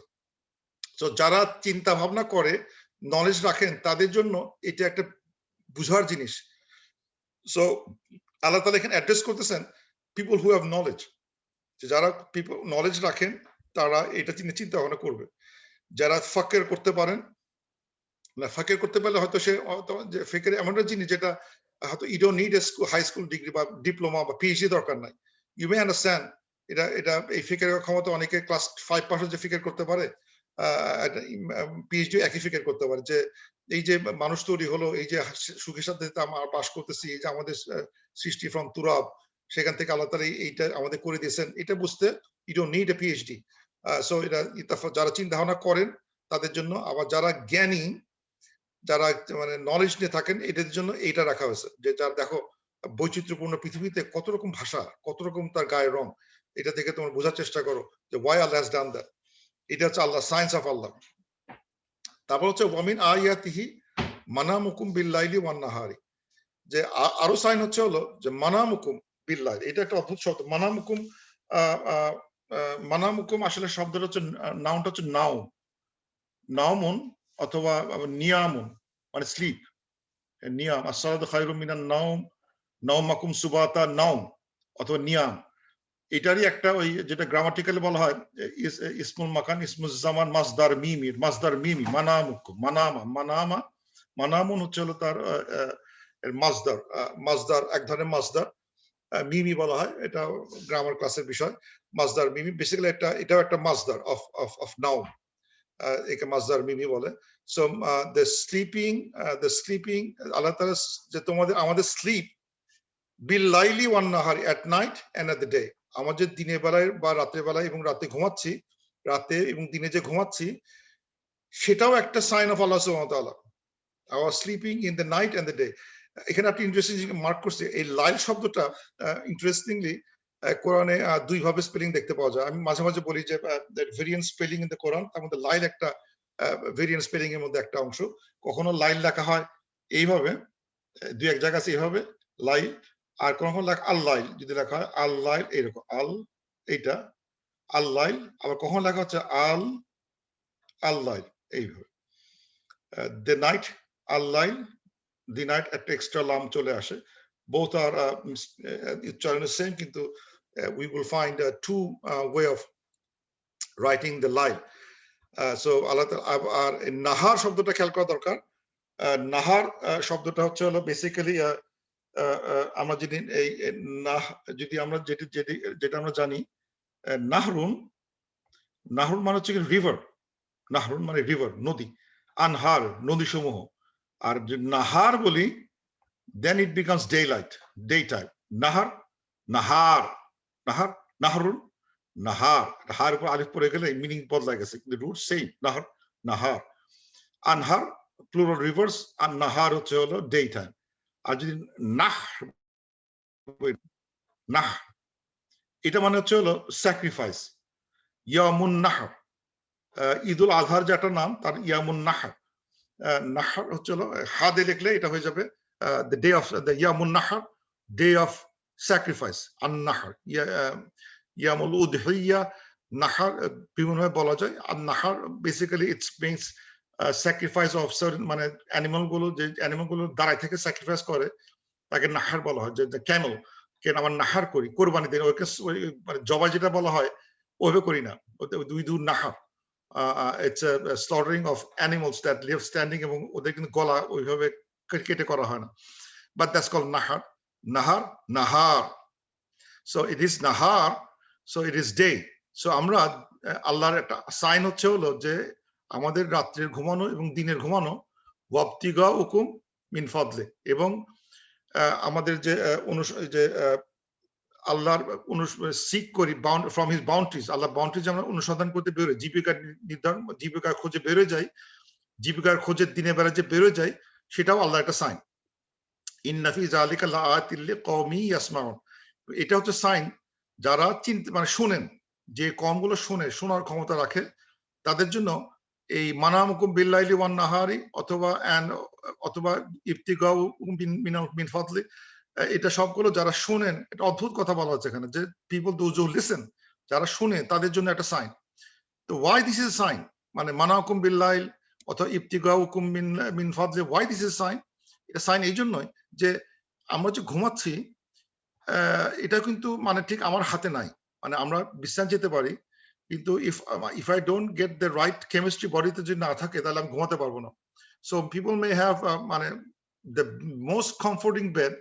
So যারা চিন্তা ভাবনা করে, নলেজ রাখেন, তাদের জন্য এটা একটা বুঝার জিনিস। So আল্লাহ তাআলা এখানে অ্যাড্রেস করতেছেন people who have knowledge, যারা people নলেজ রাখেন তারা এটা চিন্তা ভাবনা করবে। যারা ফাকের করতে পারেন না, ফাকের করতে পারলে হয়তো সে যে ফিকের এমন একটা জিনিস যেটা হয়তো you don't need a high school degree বা ডিপ্লোমা বা পিএইচডি দরকার নাই। You may understand এটা এই ফিকের ক্ষমতা, অনেকে ক্লাস 5 পাস যে ফিকের করতে পারে, পিএইচডি একই ফিকের করতে পারে, যে এই যে মানুষ তৈরি হলো, এই যে সুখের সাথে আমরা পাস করতেছি, এই যে আমাদের সৃষ্টি ফ্রম তুরাব, সেখান থেকে আল্লাহ তাআলা এইটা আমাদের করে দিয়েছেন, এটা বুঝতে you don't need a PhD. So এটা যারা চিন্তা ভাবনা করেন তাদের জন্য। আবার যারা জ্ঞানী, যারা মানে নলেজ নিয়ে থাকেন, এদের জন্য এইটা রাখা হয়েছে যে যার দেখো বৈচিত্র্যপূর্ণ পৃথিবীতে কত রকম ভাষা, কত রকম তার গায়ের রং, এটা থেকে তোমরা বোঝার চেষ্টা করো যে why Allah has done that। এটা হচ্ছে আল্লাহ, সায়েন্স অফ আল্লাহ। তারপর হচ্ছে ওয়ামিন আয়াতিহি মানামুকুম বিল্লাইলি ওয়ান নাহারি, যে আরো সাইন হচ্ছে হলো যে মানামুকুম বিল্লাইল, এটা একটা অদ্ভুত শব্দ। মানামুকুম মানামুকুম আসলে শব্দটা হচ্ছে, নাউনটা হচ্ছে নাউমুন অথবা নিয়ামুন মানে স্লিপ, নিয়াম, আসসালাতু খায়রুম মিনান নাওম, নাওমাকুম সুবাতা, নাওম অথবা নিয়াম, এটারই একটা ওই যেটা গ্রামাটিক্যালি বলা হয় ইসমুল মাকান, ইসমুল জামান, মাসদার মিমি, মানামুকুম, মানামুন হচ্ছে হলো তার মাসদার এক ধরনের মাসদার, মিমি বলা হয়, এটা গ্রামার ক্লাসের বিষয়। মাসদার মিমি বেসিক্যালি এটাও একটা মাসদার অফ নাউম, একে মাসদার মিমি বলে। সো দ্য স্লিপিং আল্লাহ তাআলা যে আমাদের স্লিপ বিল লাইলি ওয়ান নাহারি, at night and at the day, আমাদের দিনের বেলায় বা রাতের বেলায় এবং রাতে ঘুমাচ্ছি, রাতে এবং দিনে যে ঘুমাচ্ছি, সেটাও একটা সাইন অফ আল্লাহ সুবহানাহু ওয়া তাআলা, our sleeping in the night and the day. এখানে আপনি ইন্টারেস্টিং মার্ক করছে, এই লাইল শব্দটা ইন্টারেস্টিংলি কোরআনে দুই ভাবে স্পেলিং দেখতে পাওয়া যায়। আমি মাঝে মাঝে বলি যে ভেরিয়েন্ট স্পেলিং ইন দ্য কোরআন, তার মধ্যে লাইল একটা ভেরিয়েন্ট স্পেলিং এর মধ্যে একটা অংশ। কখনো লাইল লেখা হয় এইভাবে, দুই এক জায়গা আছে এইভাবে লাইল, আর কখনো লেখা আল্লাইল, যদি লেখা হয় আল্লাইল এরকম এইটা আল্লাইল, আবার কখনো লেখা হচ্ছে আল্লাইল এইভাবে। দ্য নাইট আল্লাইল, দি নাইট একটা এক্সট্রা লাম চলে আসে, both are উচ্চারণের সেম, কিন্তু we will find two way of writing the line। So আল্লাহ আর নাহার শব্দটা খেয়াল করা দরকার। নাহার শব্দটা হচ্ছে হলো বেসিক্যালি আমরা যদি এই যদি আমরা যেটা আমরা জানি, নাহরুন মানে হচ্ছে রিভার, নাহরুন মানে রিভার, নদী, আনহার নদী সমূহ। আর যদি নাহার বলি, then it becomes daytime। নাহারুন, হার উপর আলিফ পড়ে গেলে মিনিং বদলা গেছে, কিন্তু রুট সেম, নাহার। আনহার প্লুরাল রিভার্স, আর নাহার হচ্ছে হলো ডে টাইম। আর যদি নাহ, এটা মানে হচ্ছে হলো স্যাক্রিফাইস, ইয়ামুন নাহর, ঈদুল আজহার যে একটা নাম, তার ইয়ামুন নাহর, নাহর হচ্ছে হলো হাদে লিখলে এটা হয়ে যাবে the day of the yamun nahar, day of sacrifice, an-nahr, yamul udhiyya, nahar, বিভিন্নভাবে বলা যায়। an-nahr basically it means sacrifice of certain মানে অ্যানিমাল গুলো, যে অ্যানিমাল গুলো দাঁড়ায় থেকে স্যাক্রিফাইস করে তাকে নাহার বলা হয়। যে ক্যামেল কে আমরা নাহার করি, কোরবানি দিই, ওকে মানে জবাই যেটা বলা হয় ওইভাবে করি না। we do nahar. It's a slaughtering of animals that live standing, এবং ওদের কিন্তু গলা ওইভাবে কেটে করা হয় না। But that's called nahar. Nahar. So it is nahar, so it is day. So আমরা আল্লাহর একটা সাইন হচ্ছে হলো যে আমাদের রাত্রের ঘুমানো এবং দিনের ঘুমানো, ওয়াবতিগা উকুম মিন ফাদলে, এবং আমাদের যে আল্লাহর সিক করি from his boundaries, Allah boundaries আমরা অনুসন্ধান করতে বেরোই, জীবিকার নির্ধারণ, জীবিকার খোঁজে বেরোয় যাই, জীবিকার খোঁজে দিনে বেলা যে বেরোয় যাই, সেটাও আল্লাহ একটা সাইন। ইন্না ফি যালিকা লাআয়াতিন লিকওমি ইয়াসমাউন, এটা হচ্ছে সাইন যারা চিন্তা মানে শুনেন, যে কমগুলো শুনে, শোনার ক্ষমতা রাখে, তাদের জন্য এই মানামুকুম বিল্লাইলি ওয়ান নাহারি অথবা ইবতিগাউ মিন ফাদলি, এটা সবগুলো যারা শুনেন, এটা অদ্ভুত কথা বলা হচ্ছে এখানে, যে পিপল দোজ হু লিসেন, যারা শুনে তাদের জন্য একটা সাইন। তো ওয়াই দিস ইজ সাইন, মানে মানাকুম বিল্লাইল অথবা ইবতিগাউকুম মিন ফাদলি, ওয়াই দিস ইজ সাইন? এটা সাইন এই জন্যই যে আমরা যে ঘুমাচ্ছি, এটা কিন্তু মানে ঠিক আমার হাতে নাই। মানে আমরা বিশ্রাম যেতে পারি, কিন্তু if I don't get the right chemistry বডিতে যদি না থাকে, তাহলে আমি ঘুমাতে পারবো না। So people may have মানে the most comforting bed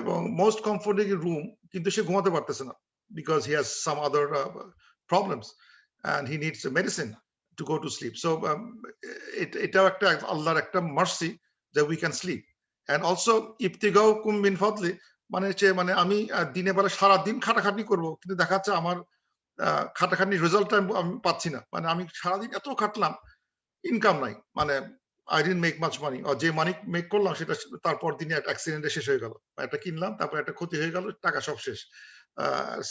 এবং মোস্ট কমফোর্টিং রুম, কিন্তু সে ঘুমাতে পারতেছে না, because he has some other problems and he needs medicine to go to sleep. So এটাও একটা আল্লাহর একটা মার্সি যে we can sleep. And also ইবতিগাউ কুম মিন ফাদলি, মানে হচ্ছে মানে আমি দিনের বেলা সারাদিন খাটাখাটনি করবো, কিন্তু দেখা যাচ্ছে আমার খাটাখাটনির রেজাল্টটা আমি পাচ্ছি না। মানে আমি সারাদিন এত খাটলাম, ইনকাম নাই, মানে I didn't make much money, or যে মানি মেক করলাম সেটা তারপর দিনে একটা অ্যাক্সিডেন্টে শেষ হয়ে গেল, একটা কিনলাম তারপর একটা ক্ষতি হয়ে গেল, টাকা সব শেষ,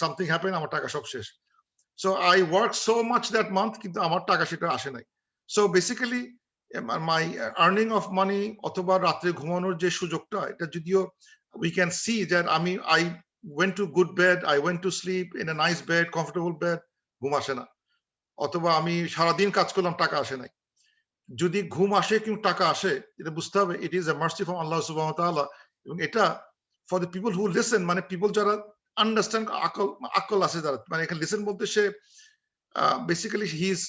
সামথিং হ্যাপেন, আমার টাকা সব শেষ। So I work so much that month, কিন্তু আমার টাকা সেটা আসে নাই। So basically my earning of money অথবা রাত্রে ঘুমানোর যে সুযোগটা, এটা যদিও we can see that I went to good bed, I went to sleep in a nice bed, comfortable bed, ঘুম আসে না। অথবা আমি সারাদিন কাজ করলাম, টাকা আসে নাই। যদি ঘুম আসে কিন্তু টাকা আসে, এটা বুঝতে হবে it is a mercy from Allah সুবহানাহু ওয়া তাআলা। এবং এটা for the people who listen, মানে পিপল যারা আন্ডারস্ট্যান্ড, আকল আছে যারা, মানে এখানে লিসেন বলতে সে basically he is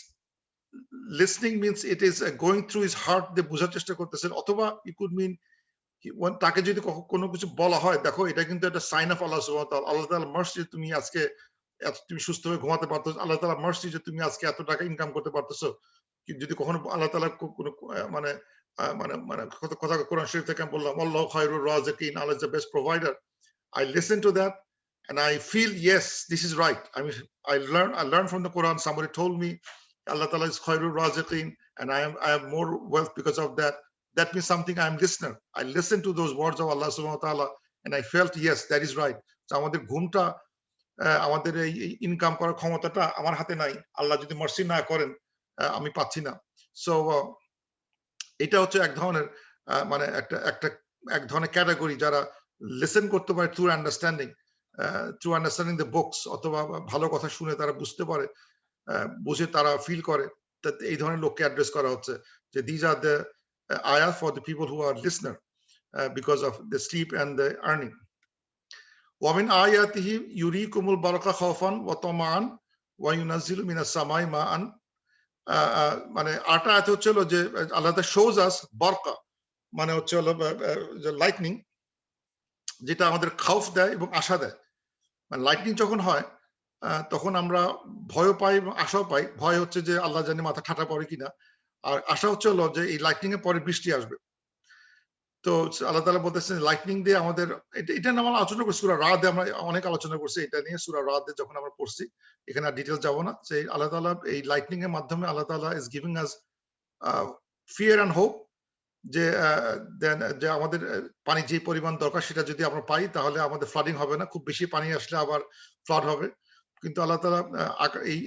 listening means it is going through his heart, দিয়ে বোঝার চেষ্টা করতেছেন। অথবা ইট কুড মিন তাকে যদি কোনো কিছু বলা হয়, দেখো এটা কিন্তু একটা সাইন অফ আল্লাহ সুবহানাহু ওয়া তাআলা, আল্লাহ তাআলা মার্সি, তুমি আজকে তুমি সুস্থভাবে ঘুমাতে পারতেছো, আল্লাহ তাআলা মার্সি যে তুমি আজকে এত টাকা ইনকাম করতে পারতেছো। যদি কখনো আল্লাহ তাআলা কোনো মানে মানে মানে কথা কোরআন শরীফ থেকে বললাম, আল্লাহু খায়রুর রাযিকিন, Allah is the best provider, I listen to that and I feel yes, this is right. I mean, I learned from the Quran. Somebody told me Allah Ta'ala is khairur raziqin, and I have more wealth because of that. That means something. I'm listener. I listen to those words of Allah Subhanahu wa Taala, and I felt yes, that is right. So আমাদের ঘুমটা, আমাদের এই income করার ক্ষমতাটা আমার হাতে নাই। আল্লাহ যদি মার্সি না করেন, আমি পাচ্ছি না। সো এটা হচ্ছে এক ধরনের মানে এক ধরনের ক্যাটাগরি যারা লিসেন করতে পারে থ্রু আন্ডারস্ট্যান্ডিং দ্য বুকস, অথবা ভালো কথা শুনে তারা বুঝতে পারে, বুঝে তারা ফিল করে, এই ধরনের লোককে অ্যাড্রেস করা হচ্ছে যে দিজ আর দ্য আয়াত for the people who are listener because of the sleep and the earning. ওয়ামিন আয়াতিহি ইউরিকুমুল বারাকা খাওফান ওয়া তামান ওয়া ইউনাজ্জিলু মিনাস সামাই মাআন, মানে আটা আয়াত হচ্ছে হলো যে আল্লাহ শোজ আস বারকা, মানে হচ্ছে হলো লাইটনিং, যেটা আমাদের খাউফ দেয় এবং আশা দেয়। মানে লাইটনিং যখন হয়, তখন আমরা ভয়ও পাই এবং আশাও পাই। ভয় হচ্ছে যে আল্লাহ জানি মাথা ঠাটা পড়ে কিনা, আর আশা হচ্ছে হলো যে এই লাইটনিং এর পরে বৃষ্টি আসবে। তো আল্লাহ তাআলা বলতেছেন লাইটনিং দিয়ে আমাদের, এটা নিয়ে আমরা আলোচনা করছি সূরা রাদে, আমরা অনেক আলোচনা করছি এটা নিয়ে সূরা রাদে যখন আমরা পড়ছি, এখানে আর ডিটেইলস যাব না। যে আল্লাহ তাআলা এই লাইটনিং এর মাধ্যমে আল্লাহ তাআলা is giving us fear and hope, যে যে আমাদের পানি যে পরিমাণ দরকার সেটা যদি আমরা পাই, তাহলে আমাদের ফ্লাডিং হবে না। খুব বেশি পানি আসলে আবার ফ্লাড হবে। কিন্তু আল্লাহ তাআলা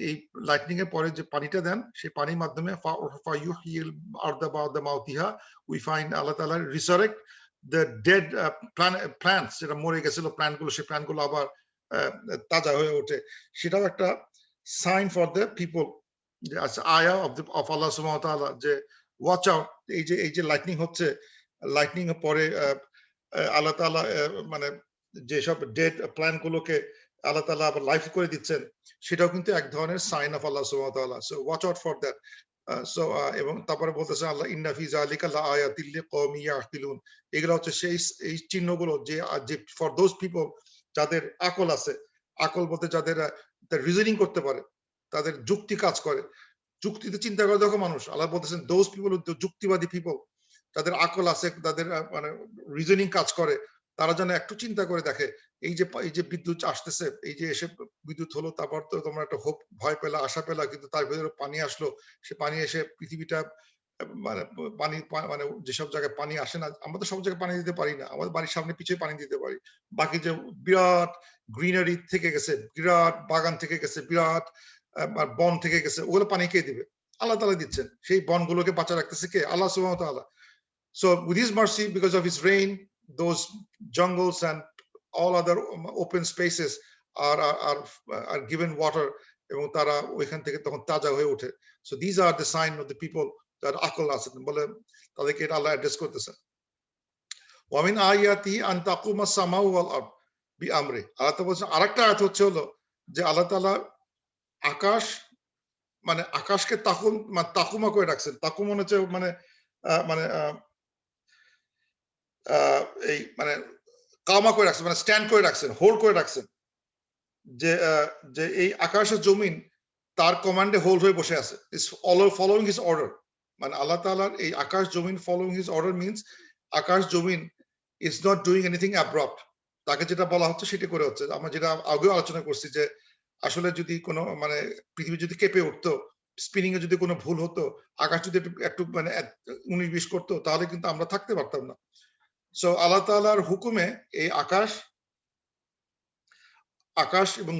এই লাইটনিং এর পরে যে পানিটা দেন, সেই পানির মাধ্যমে উই ফাইন্ড আল্লাহ তাআলা রিসারেক্ট the dead plants যেটা মরে গেছিল প্ল্যান্টগুলো সেই প্ল্যান্টগুলো আবার তাজা হয়ে ওঠে, সেটাও একটা সাইন ফর দ্য পিপল, যে আচ্ছা আয়া অফ আল্লাহ সুবহানাহু ওয়া তাআলা, যে ওয়াচ আউট, এই যে লাইটনিং হচ্ছে, লাইটনিং এর পরে আল্লাহ তাআলা মানে যেসব ডেড প্ল্যান্ট গুলোকে আল্লাহ তাআলা আবার লাইফ করে দিচ্ছেন, সেটাও কিন্তু এক ধরনের সাইন অফ আল্লাহ সুবহানাহু ওয়া তাআলা। So watch out for that. এবং তারপরে বলতেছে আল্লাহ ইন্না ফি যালিকা লাআয়াতিল লিকওমি ইয়াকিলুন, এগুলো হচ্ছে সেই এই চিহ্নগুলো যে ফর দোজ পিপল যাদের আকল আছে, আকল বলতে যাদের রিজনিং করতে পারে, তাদের যুক্তি কাজ করে, যুক্তিতে চিন্তা করে দেখো মানুষ, আল্লাহ বলতেছেন দোজ পিপল, যুক্তিবাদী পিপল, তাদের আকল আছে, তাদের মানে রিজনিং কাজ করে, তারা যেন একটু চিন্তা করে দেখে, এই যে বিদ্যুৎ আসতেছে, এই যে এসে বিদ্যুৎ হলো, তারপর তো তোমরা একটা হোপ, ভয় পেলা, আশা পেলা, কিন্তু তার ভিতরে পানি আসলো, সে পানি এসে পৃথিবীটা মানে মানে যেসব জায়গায় পানি আসে না, আমরা তো সব জায়গায় পানি দিতে পারি না, আমাদের বাড়ির সামনে পিছিয়ে পানি দিতে পারি, বাকি যে বিরাট গ্রিনারি থেকে গেছে, বিরাট বাগান থেকে গেছে, বিরাট বন থেকে গেছে, ওগুলো পানি কে দিবে? আল্লাহ তাআলা দিচ্ছেন। সেই বনগুলোকে বাঁচা রাখতেছে কে? আল্লাহ সুবহানাহু ওয়া তাআলা। So with his mercy, because of his rain, those jungles and all other open spaces are given water, এবং তারা ওইখান থেকে তখন তাজা হয়ে ওঠে। So these are the sign of the people that আকল আছে বলে তাদেরকে এটা আল্লাহ অ্যাড্রেস করতেছে। ওয়া মিন আয়াতিহি আন তাকুমা সামাউ ওয়াল আরদ বিআমরি। আল্লাহ তাআলা বলছেন, আরেকটা আয়াত হচ্ছে হলো যে আল্লাহ তাআলা আকাশ, মানে আকাশকে তাকুমা করে রাখছেন। তাকুম মানে হচ্ছে মানে মানে এই মানে কামা করে রাখছেন, মানে স্ট্যান্ড করে রাখছেন, হোল্ড করে রাখছেন, যে যে এই আকাশের জমিন তার কমান্ডে হোল্ড হয়ে বসে আছে, ইজ ফলোইং হিজ অর্ডার। মানে আল্লাহ তাআলার এই আকাশ জমিন ফলোইং হিজ অর্ডার মিন্স আকাশ জমিন is not doing anything abrupt, তাকে যেটা বলা হচ্ছে সেটা করে হচ্ছে। আমরা যেটা আগেও আলোচনা করছি যে আসলে যদি কোনো মানে পৃথিবী যদি কেঁপে উঠতো, স্পিনিং এ যদি কোনো ভুল হতো, আকাশ যদি একটু মানে 19-20 করতো, তাহলে কিন্তু আমরা থাকতে পারতাম না। সো আল্লাহ তাআলার হুকুমে এই আকাশ এবং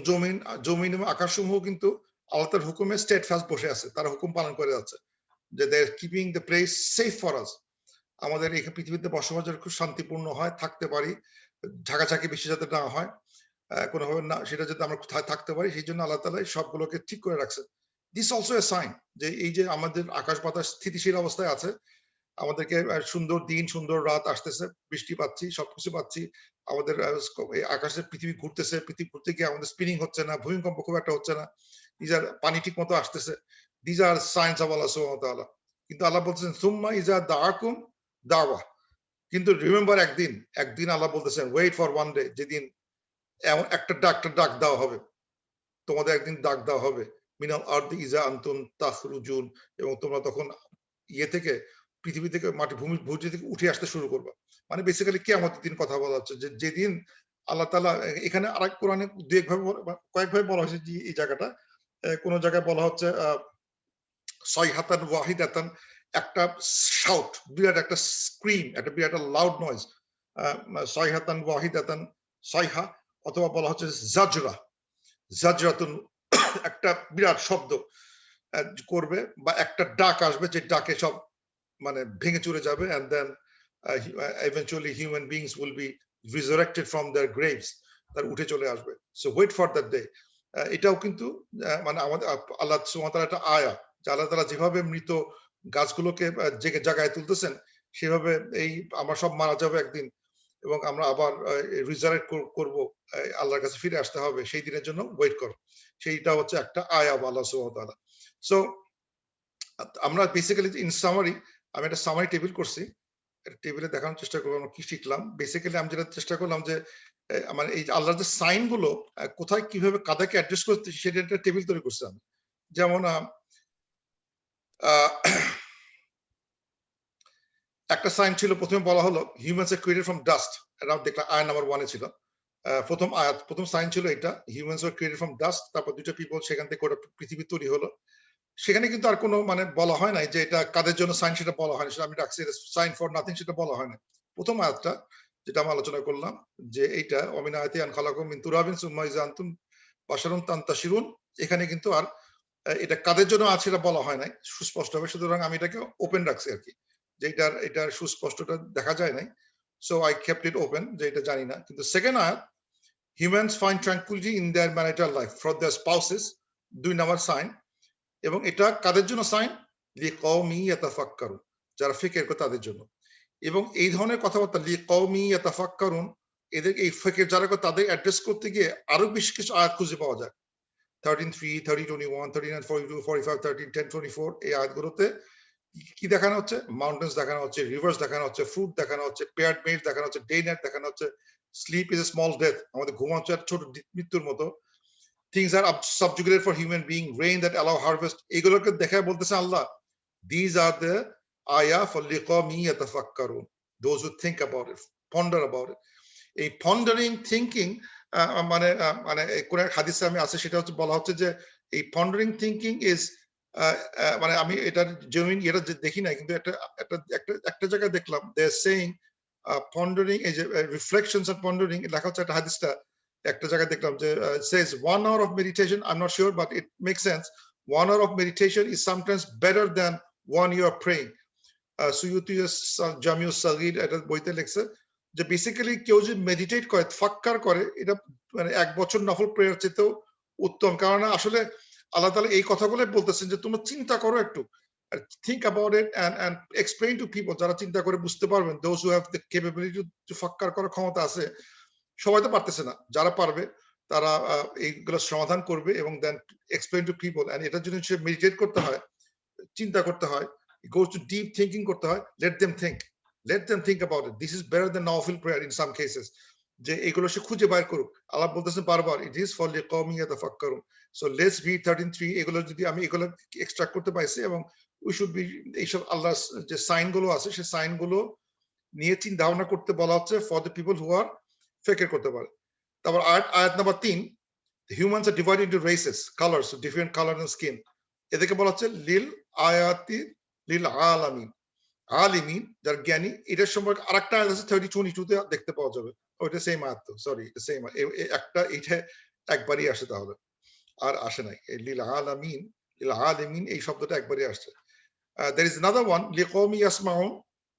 জমিন এবং আকাশ সমূহ কিন্তু আল্লাহ তাআলার হুকুমে স্টেট ফাস্ট বসে আছে, তারা হুকুম পালন করে যাচ্ছে, যে they are keeping the place safe for us, আমাদের এই পৃথিবীতে বসবাস যেন খুব শান্তিপূর্ণ হয়, থাকতে পারি, ঝাঁকাঝাঁকি বেশি যাতে না হয়, কোনোভাবে না, সেটা যাতে আমরা থাকতে পারি, সেই জন্য আল্লাহ তাআলা সবগুলোকে ঠিক করে রাখছে। দিস অলসো এ সাইন, যে এই যে আমাদের আকাশ বাতাস স্থিতিশীল অবস্থায় আছে, আমাদেরকে সুন্দর দিন সুন্দর রাত আসতেছে, বৃষ্টি পাচ্ছি, সবকিছু পাচ্ছি, আমাদের আকাশের পৃথিবী ঘুরতেছে, পৃথিবী ঘুরতে গিয়ে আমাদের স্পিনিং হচ্ছে না, ভূমিকম্প খুব একটা হচ্ছে না, পানি ঠিক মতো আসতেছে, দিজ আর সায়েন্স অফ আল্লাহ সুবহানাহু ওয়া তাআলা। কিন্তু আল্লাহ বলতেছেন সুম্মা ইজা দাআকুম দাওয়া, কিন্তু রিমেম্বার একদিন আল্লাহ বলতেছেন ওয়েট ফর ওয়ান ডে, যেদিন এমন একটা ডাক দেওয়া হবে, তোমাদের একদিন ডাক দেওয়া হবে, মিনাল আরদি ইজা আনতুম তাখরুজুন, এবং তোমরা তখন ইয়ে থেকে, পৃথিবী থেকে, ভূমি থেকে উঠে আসতে শুরু করবা। মানে বেসিক্যালি কিয়ামতের দিন কথা বলা হচ্ছে, যে যেদিন আল্লাহ তাআলা, এখানে আরেক কোরআনে কয়েকভাবে বলা হয়েছে যে এই জায়গাটা, কোন জায়গায় বলা হচ্ছে সয়হাতান ওয়াহিদাতান, একটা শাউট, বিরাট একটা স্ক্রিম, একটা বিরাট লাউড নয়েজ, সয়হাতান ওয়াহিদাতান, সয়হা, অথবা বলা হচ্ছে জাজরাতুন, একটা বিরাট শব্দ করবে, বা একটা ডাক আসবে, যে ডাকে সব মানে ভেঙে চলে যাবে, and then eventually human beings will be resurrected from their graves, তার উঠে চলে আসবে। So wait for that day. এটাও কিন্তু মানে আমাদের আল্লাহ সুবহানাহু ওয়া তাআলা একটা আয়া, যে আল্লাহ তাআলা যেভাবে মৃত গাছগুলোকে জায়গায় তুলতেছেন, সেভাবে এই আমরা সব মারা যাবো একদিন, এবং আমরা আবার রিজারেক্ট করব, আল্লাহর কাছে ফিরে আসতে হবে, সেই দিনের জন্য ওয়েট করো। সেইটা হচ্ছে একটা আয়া আল্লাহ সুবহানাহু ওয়া তাআলা। সো আমরা বেসিক্যালি ইন সামারি, আমি একটা সামারি টেবিল করছি, টেবিলে দেখানোর চেষ্টা করবো আমরা কি শিখলাম। বেসিক্যালি আমি যেটা চেষ্টা করলাম যে মানে এই আল্লাহর যে সাইন গুলো কোথায় কিভাবে কাদাকে অ্যাড্রেস করতে, সেটা একটা টেবিল তৈরি করছি আমি। যেমন একটা সাইন ছিল, প্রথমে বলা হলো humans are created from dust, এটা দেখলাম আয়াত নাম্বার 1 এ ছিল, প্রথম সাইন ছিল এটা, humans are created from dust, তারপর দুটো পিপল, সেখান থেকে গোটা পৃথিবী তৈরি হলো। সেখানে কিন্তু আর কোনো মানে বলা হয় নাই যে এটা কাদের জন্য সাইন, সেটা বলা হয় না, সেটা আমি রাখছি সাইন ফর নাথিং, সেটা বলা হয় না। প্রথম আয়াতটা যেটা আমি আলোচনা করলাম, যে এইটা ওমিন আয়াতি আন খালাকুম মিন তুরাবিন সুম্মা ইযা আনতুম বাশারুন তানতাশিরুন, এখানে কিন্তু আর এটা কাদের জন্য আছে সেটা বলা হয় নাই সুস্পষ্টভাবে, সুতরাং আমি এটাকে ওপেন রাখছি আর কি, যে এটার সুস্পষ্টটা দেখা যায় নাই। so I kept it open যে এটা জানি না কিন্তু সেকেন্ড আয়াত humans find tranquility in their marital life for their spouses 2 number sign এবং এটা কাদের জন্য সাইন লিকাওমি ইয়াতাফাক্কারুন যারা ফিকির করে তাদের জন্য এবং এই ধরনের কথাবার্তা লিকাওমি ইয়াতাফাক্কারুন এদের এই ফিকির যারা করে তাদের অ্যাড্রেস করতে গিয়ে আরো বেশ কিছু আয়াত খুঁজে পাওয়া যায় 13:3 30:21 39:42 45 13 10:24 এই আয়াতগুলোতে কি দেখানো হচ্ছে মাউন্টেন্স দেখানো হচ্ছে রিভার্স দেখানো হচ্ছে ফ্রুট দেখানো হচ্ছে পেয়ার্ড মেট দেখানো হচ্ছে ডে নাইট দেখানো হচ্ছে sleep is a small death আমাদের ঘুম হচ্ছে ছোট মৃত্যুর মতো things are subjugated for human being rain that allow harvest এগুলোকে দেখা বলতেছে আল্লাহ these are the ayah for liqawmi yatafakkarun those who think about it ponder about it এই pondering thinking মানে মানে কোন এক হাদিসে আমি আছে সেটা হচ্ছে বলা হচ্ছে যে এই pondering thinking is মানে আমি এটার জেনুইন এটা দেখি না কিন্তু একটা জায়গায় দেখলাম they are saying pondering এই যে reflections and pondering লেখা হচ্ছে একটা হাদিসটা একটা জায়গায় দেখলাম যে says 1 hour of meditation I'm not sure but it makes sense 1 hour of meditation is sometimes better than 1 year of praying Suyuti জামিউ সাগীর এটা বইতে লেখছে যে বেসিক্যালি কেউ যে মেডিটেট করে ফাক্কার করে এটা মানে 1 বছর নফল প্রেয়ার চেয়েও উত্তম কারণ আসলে আল্লাহ তাআলা এই কথাগুলো বলতেছেন যে তোমরা চিন্তা করো একটু think about it and explain to people যারা চিন্তা করে বুঝতে পারবেন those who have the capability to ফাক্কার করার ক্ষমতা আছে সবাই তো পারতেছে না যারা পারবে তারা এইগুলো সমাধান করবে এবং দেন এক্সপ্লেইন টু পিপল এন্ড এটার জন্য সে মেডিটেট করতে হয় চিন্তা করতে হয় goes to deep thinking করতে হয় let them think about it this is better than nawafil prayer in some cases যে এগুলো সে খুঁজে বাইর করুক আল্লাহ বলতেছেন বারবার it is for liqawmi yatafakkarun so let's read 13:3 এগুলো যদি আমি এগুলো এক্সট্রাক্ট করতে পাইছি এবং we should be এইসব আল্লাহর যে সাইন গুলো আছে সেই সাইন গুলো নিয়ে চিন্তা ভাবনা করতে বলা হচ্ছে for the people who are ফিকির করতে পারে তারপর আয়াত number 3 humans are divided into races colors so different color and skin এদেরকে বলা হচ্ছে লিল আয়াতি লিল আলামিন আলিমিন যার জ্ঞানী এটার সম্পর্কে আরেকটা আয়াত আছে 30:22 তে দেখতে পাওয়া যাবে ওইটা সেম আয়াত তো সরি এটা সেম একটা এটা একবারই আসে তাহলে আর আসে নাই লিল আলামিন এই শব্দটা একবারই আসছে there is another one liqawmi yasmaun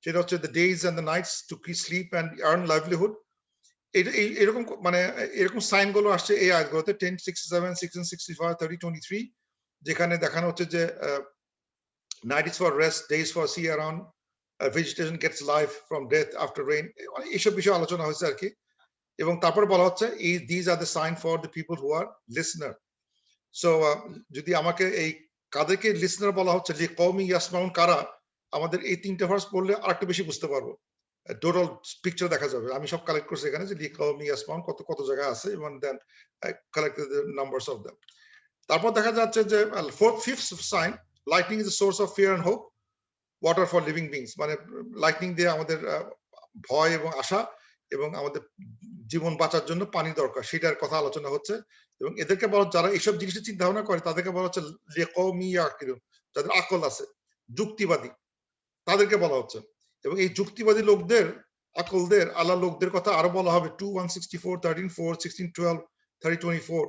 যেটা হচ্ছে the days and the nights to sleep and earn livelihood এরকম মানে এরকম সাইন গুলো আসছে এই আয়াতগুলোতে 10:67 16:65 30:23 যেখানে দেখানো হচ্ছে যে night is for rest days for sea around vegetation gets life from death after rain এইসব বিষয়ে আলোচনা হয়েছে আর কি এবং তারপর বলা হচ্ছে these are the sign for the people who are listener so যদি আমাকে এই কাদেরকে লিসনার বলা হচ্ছে যে কওমি ইয়াসমাউন কারা আমাদের এই তিনটা ভার্স পড়লে আরেকটু বেশি বুঝতে পারবো টোটাল পিকচার দেখা যাবে আমি সব কালেক্ট করছি এখানে যে লিকাওমি ইয়াসমাউন কত জায়গায় আছে এবং then collected the numbers of them তারপর দেখা যাচ্ছে যে fifth sign lightning is the source of fear and hope water for living beings মানে লাইটনিং দিয়ে আমাদের ভয় এবং আশা এবং আমাদের জীবন বাঁচার জন্য পানি দরকার সেটার কথা আলোচনা হচ্ছে এবং এদেরকে বলা যারা এইসব জিনিসের চিন্তা ভাবনা করে তাদেরকে বলা হচ্ছে লিকাওমি ইয়াকিলুন যাদের আকল আছে যুক্তিবাদী তাদেরকে বলা হচ্ছে এবং এই যুক্তিবাদী লোকদের আকলদের আল্লাহ লোকদের কথা আরো বলা হবে 2:164 13:4 16:12 30:24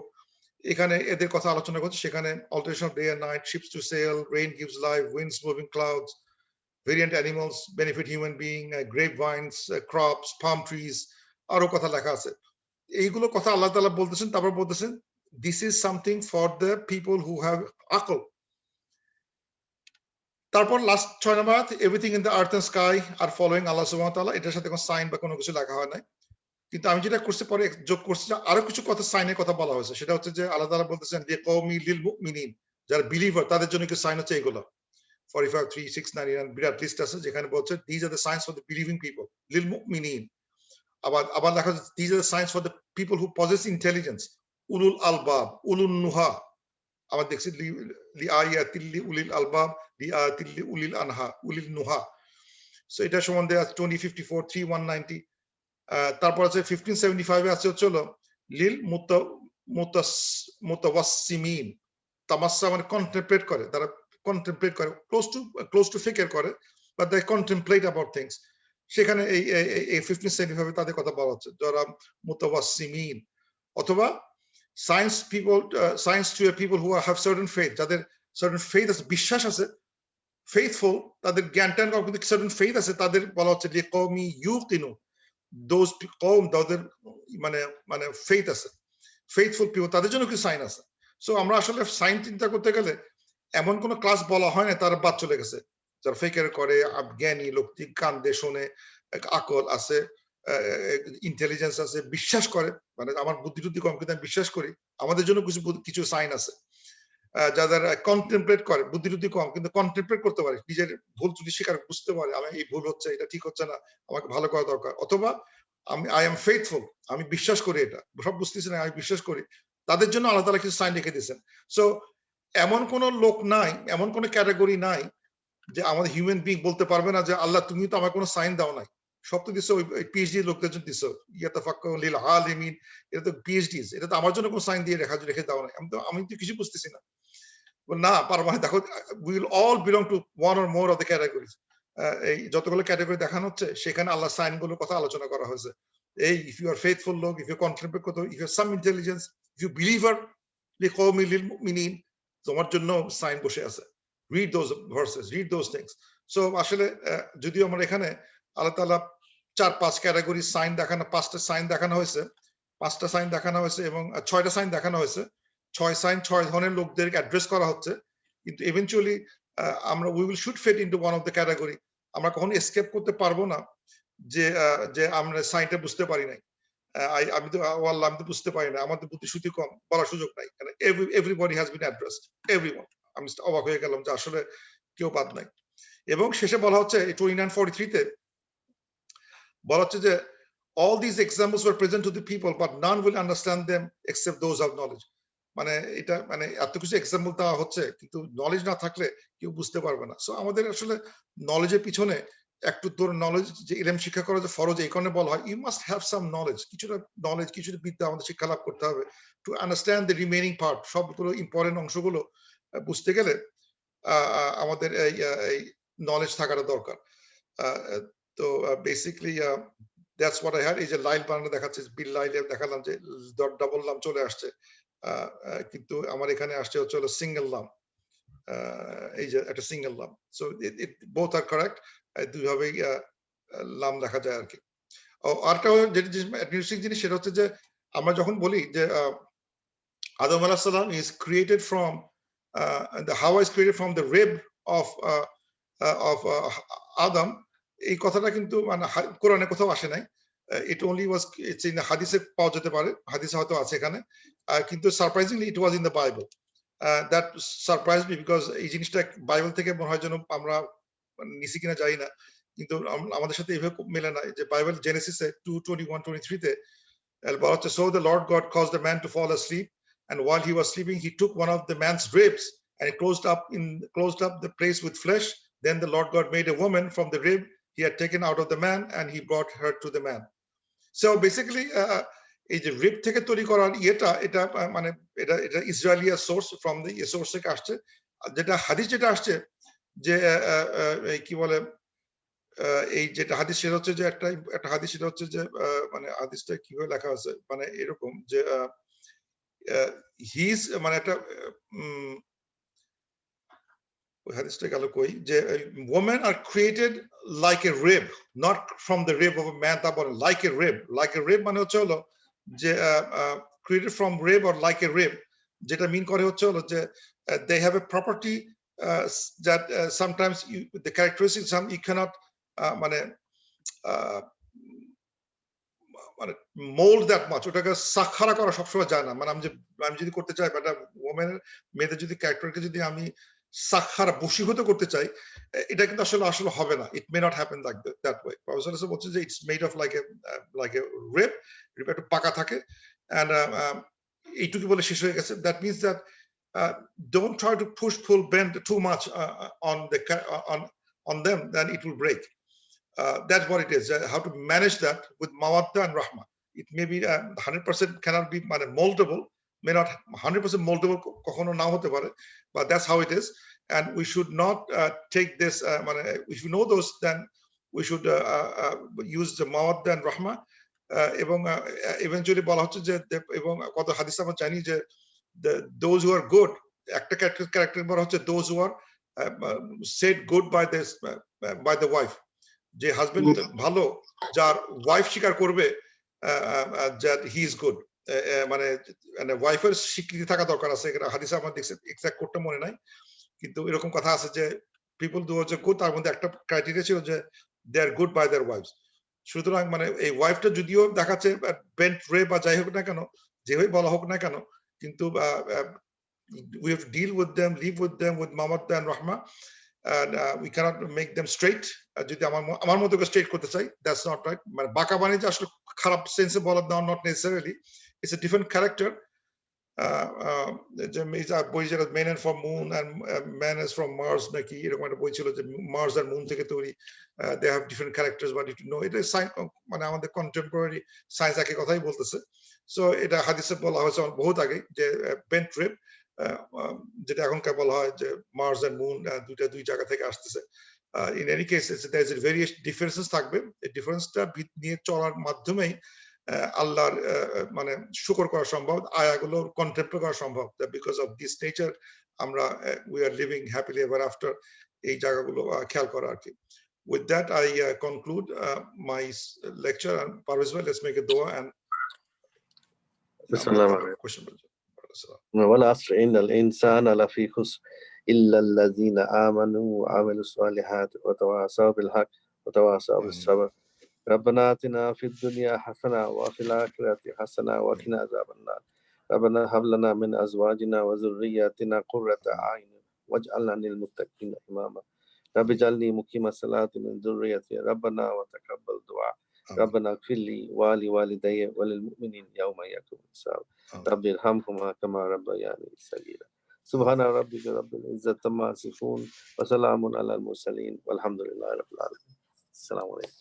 এখানে এদের কথা আলোচনা করছে সেখানে alteration of day and night ships to sail rain gives life winds moving clouds variant animals benefit human being grapevines crops palm trees আরো কথা লেখা আছে এইগুলো কথা আল্লাহ তাআলা বলতেছেন তারপর বলতেছেন this is something for the people who have আকল তারপর last 6 number everything in the earth and sky are following Allah সুবহানাহু ওয়া তাআলা এটার সাথে কোনো সাইন বা কোনো কিছু লেখা হয় নাই কিন্তু আমি যেটা করছি পরে যোগ করছি আরো কিছু কথা সাইনের কথা বলা হয়েছে সেটা হচ্ছে যে আল্লাহ তাআলা বলতেছেন যে কওমি লিল মুমিনিন যারা বিলিভার তাদের জন্য কি সাইন হচ্ছে এগুলো 45 3 6 9 বিরাট লিস্ট আছে যেখানে বলছে these are the signs for the believing people লিল মুমিনিন আবার লেখা আছে these are the signs for the people who possess intelligence উলুল আলবাব Ulon Nuha আবার দেখছি লি আয়াতিল উলিল আলবাব লি আয়াতিল উলিল আনহা উলিল নুহা সো এটা সম্বন্ধে 2054 3190 তারপর আছে 1575 এ আছে হলো লিল মুতাওয়াসসিমিন তামাসসা মানে কন্টেমপ্লেট করে তারা কন্টেমপ্লেট করে ক্লোজ টু ফিকির করে but they contemplate about things সেখানে এই 1575 তাদের কথা বলা হচ্ছে যারা মুতাওয়াসসিমিন অথবা science people science to people who have certain faith যাদের certain faith আছে বিশ্বাস আছে faithful তাদের জ্ঞান টান কিন্তু certain faith আছে তাদের বলা হচ্ছে যে কওমি ইউকিনু those কওম তাদের মানে মানে ফেথ আছে, ফেথফুল পিপল, তাদের জন্য কি সাইন আছে। সো আমরা আসলে সাইন চিন্তা করতে গেলে এমন কোন ক্লাস বলা হয় না তার বাদ চলে গেছে। যারা ফেকের করে, জ্ঞানী লোক, কান দিয়ে শোনে, আকল আছে, ইন্টেলিজেন্স আছে, বিশ্বাস করে, মানে আমার বুদ্ধি টুদ্ধি কম কিন্তু আমি বিশ্বাস করি আমাদের জন্য কিছু কিছু সাইন আছে। যাদের কন্টেমপ্লেট করে, বুদ্ধি টুদ্ধি কম কিন্তু কন্টেমপ্লেট করতে পারে, নিজের ভুল ত্রুটি স্বীকার বুঝতে পারে, আমি এই ভুল হচ্ছে, এটা ঠিক হচ্ছে না, আমাকে ভালো করা দরকার, অথবা আমি আই এম ফেথফুল, আমি বিশ্বাস করি, এটা সব বুঝতেছি না আমি বিশ্বাস করি, তাদের জন্য আল্লাহ তাআলা কিছু সাইন রেখে দিয়েছেন। সো এমন কোন লোক নাই, এমন কোন ক্যাটাগরি নাই যে আমাদের হিউম্যান বিং বলতে পারবে না যে আল্লাহ তুমি তো আমার কোনো সাইন দাও নাই। সব তো দিছো ওই পিএইচডি লোকদের জন্য দিছো, ইয়াতাফাক্কারু লিল আলিমিন, এটা তো পিএইচডিস, এটা তো আমার জন্য কোনো সাইন দিয়ে রেখে দাও নাই। আমি তো কিছু বুঝতেছি না। না পারবো না, দেখো we will all belong to one or more of the categories. এই যতগুলো ক্যাটাগরি দেখানো হচ্ছে সেখানে আল্লাহ সাইন গুলোর কথা আলোচনা করা হয়েছে। এই ইফ ইউ আর ফেথফুল লোক, ইফ ইউ কন্ট্রিবিউট করতে, if you some intelligence, if you believer লিকওমি লিল মুমিনিন, তোমার জন্য সাইন বসে আছে। Read those verses, read those things. So আসলে যদিও আমরা এখানে আল্লাহ তাআলা 4-5 ক্যাটাগরি সাইন দেখানো, 5টা সাইন দেখানো হয়েছে, 5টা সাইন দেখানো হয়েছে এবং 6টা সাইন দেখানো হয়েছে। 6 সাইন 6 ধরনের লোকদেরকে অ্যাড্রেস করা হচ্ছে। কিন্তু ইভেনচুয়ালি আমরা we will should fit into one of the category. আমরা কখনো এসকেপ করতে পারবো না যে যে আমরা সাইনটা বুঝতে পারি নাই। আমি তো ও আল্লাহ আমি তো বুঝতে পারি না, আমার তো বুদ্ধি শুদ্ধি কম, বলার সুযোগ নাই। কারণ everybody has been addressed, everyone. আমি অবাক হয়ে গেলাম যে আসলে কেউ বাদ নাই। এবং শেষে বলা হচ্ছে এই 29:43 তে বলা হচ্ছে যে all these examples were present to the people but none will understand them except those of knowledge। মানে এটা মানে এত কিছু এক্সাম্পল দেওয়া হচ্ছে কিন্তু নলেজ না থাকলে কেউ বুঝতে পারবে না। সো আমাদের আসলে নলেজের পিছনে একটু তোর নলেজ, যে ইলম শিক্ষা করা যে ফরজ, এই কারণে বলা হয় you must have some knowledge, কিছুটা নলেজ, কিছুটা বিদ্যা আমাদের শিক্ষা লাভ করতে হবে to understand the remaining part. সবগুলো ইম্পর্টেন্ট অংশগুলো বুঝতে গেলে আমাদের এই নলেজ থাকাটা দরকার। তো basically that's what I had. এই যে লাইল বানানো দেখাচ্ছে, বিল লাইলে দেখালাম যে ডাবল লাম চলে আসছে, কিন্তু আমার এখানে আসছে হচ্ছে হলো সিঙ্গেল লাম। এই যে একটা সিঙ্গেল লাম। So it both are correct, দুইভাবেই লাম দেখা যায় আর কি। আরেকটা যেটা ইন্টারেস্টিং জিনিস সেটা হচ্ছে যে আমরা যখন বলি যে আদম আলাইহিস সালাম is created from the Hawa is created from the rib of Adam, এই কথাটা কিন্তু মানে কোরআনে কোথাও আসে নাই। It only was, it's in the হাদিসে পাওয়া যেতে পারে, হাদিসে হয়তো আছে এখানে, কিন্তু surprisingly it was in the Bible. That surprised me because এই জিনিসটা বাইবেল থেকে মনে হয় যেন আমরা নিছি কিনা জানি না, কিন্তু আমাদের সাথে এইভাবে মেলে না। যে বাইবেল জেনেসিসে 2:21-23 তে বলা হচ্ছে, so the Lord God caused the man to fall asleep and while he was sleeping he took one of the man's ribs and he closed up the place with flesh. Then the Lord God made a woman from the rib he had taken out of the man and he brought her to the man. So basically এই যে rib থেকে তৈরি করার এটা মানে এটা ইসরায়েলিয়া source, from the source থেকে আসছে। যেটা হাদিস যেটা আসছে যে কি বলে এই যেটা হাদিস সেটা হচ্ছে যে একটা হাদিস সেটা হচ্ছে যে মানে হাদিসটা কিভাবে লেখা আছে মানে এরকম যে হিজ মানে একটা হাদিসটা গেল কই যে women are created like a rib, not from the rib of a man, তা বলে like a rib মানে হচ্ছে হলো যে created from rib or like a rib, যেটা মিন করে হচ্ছে হলো যে they have a property that sometimes the characteristics you cannot মানে মানে মোল্ড দ্যাট মাচ, ওটাকে সাক্ষারা করা সবসময় যায় না। মানে আমি যদি করতে চাই একটা ওমেনের, মেয়েদের যদি ক্যারেক্টারকে যদি আমি সাক্ষারা বশীভূত করতে চাই, এটা কিন্তু আসলে হবে না। It may not happen like that way. Professor বলছে যে it's made of like a rib, rib একটু পাকা থাকে এন্ড এইটুকু বলে শেষ হয়ে গেছে। That means that don't try to push pull bend too much on them, then it will break. That's what it is. How to manage that with mawadda and rahma. It may be 100% cannot be moldable, may not 100% moldable কখনো নাও হতে পারে, but that's how it is. And we should not take this if you know those, then we should use the mawadda and rahma. এবং eventually বলা হচ্ছে যে এবং কত হাদিস আমরা জানি যে those who are good, একটা ক্যারেক্টার বলা হচ্ছে those who are said good by the wife. যে হাজবেন্ড ভালো যার ওয়াইফ স্বীকার করবে that he is good মানে ওয়াইফের স্বীকৃতি থাকা দরকার আছে এটা হাদিসে আমার দেখছি এক্সাক্ট কোডটা মনে নাই কিন্তু এরকম কথা আছে যে পিপল ডু যে গুড তার মধ্যে একটা ক্রাইটেরিয়া ছিল যে they R good bye there wife's সুতরাং মানে এই ওয়াইফটা যদিও দেখাচ্ছে বেন্ট রে বা যাই হোক না কেন যেভাবে বলা হোক না কেন কিন্তু we have to deal with them, live with them with mawadda and rahma, and we cannot make them straight. যদি আমার মতো করে স্ট্রেট করতে চাই, that's not right. মানে বাঁকা বানিয়ে যে আসলে খারাপ সেন্সে বলা দাও, not necessarily. It's a different character. যে বই যেটা men are from moon and man is from Mars নাকি এরকম একটা বই ছিল যে Mars আর moon থেকে তৈরি, they have different characters, but you know এটা মানে আমাদের contemporary science একই কথাই বলতেছে. So এটা হাদিসে বলা হয়েছে বহুত আগে যে bent trip যেটা এখনকার বলা হয় যে মার্স এন্ড মুন দুই জায়গা থেকে আসতেছে in any case there is a various differences থাকবে এই ডিফারেন্সটা নিয়ে চলার মাধ্যমেই আল্লাহর মানে শুকর করা সম্ভব আয়াগুলো কন্টেম্পল করা সম্ভব বিকজ অফ দিস নেচার আমরা we are living happily ever after এই জায়গাগুলো খেয়াল করা আর কি with that I conclude my lecture and Parvez, let's make a dua and question. والعصر إن الإنسان لفي خسر إلا الذين آمنوا وعملوا الصالحات وتواصوا بالحق وتواصوا بالصبر ربنا آتنا في الدنيا حسنة وفي الآخرة حسنة وقنا عذاب النار ربنا هب لنا من أزواجنا وذرياتنا قرة أعين واجعلنا للمتقين إماما رب اجعلني مقيم الصلاة من ذريتي ربنا وتقبل دعاء ربنا اغفر لي ولوالدي وللمؤمنين يوم يقوم الحساب رب ارحمهما كما ربياني صغيرا سبحان ربك رب العزة عما يصفون وسلام على المرسلين والحمد لله رب العالمين السلام عليكم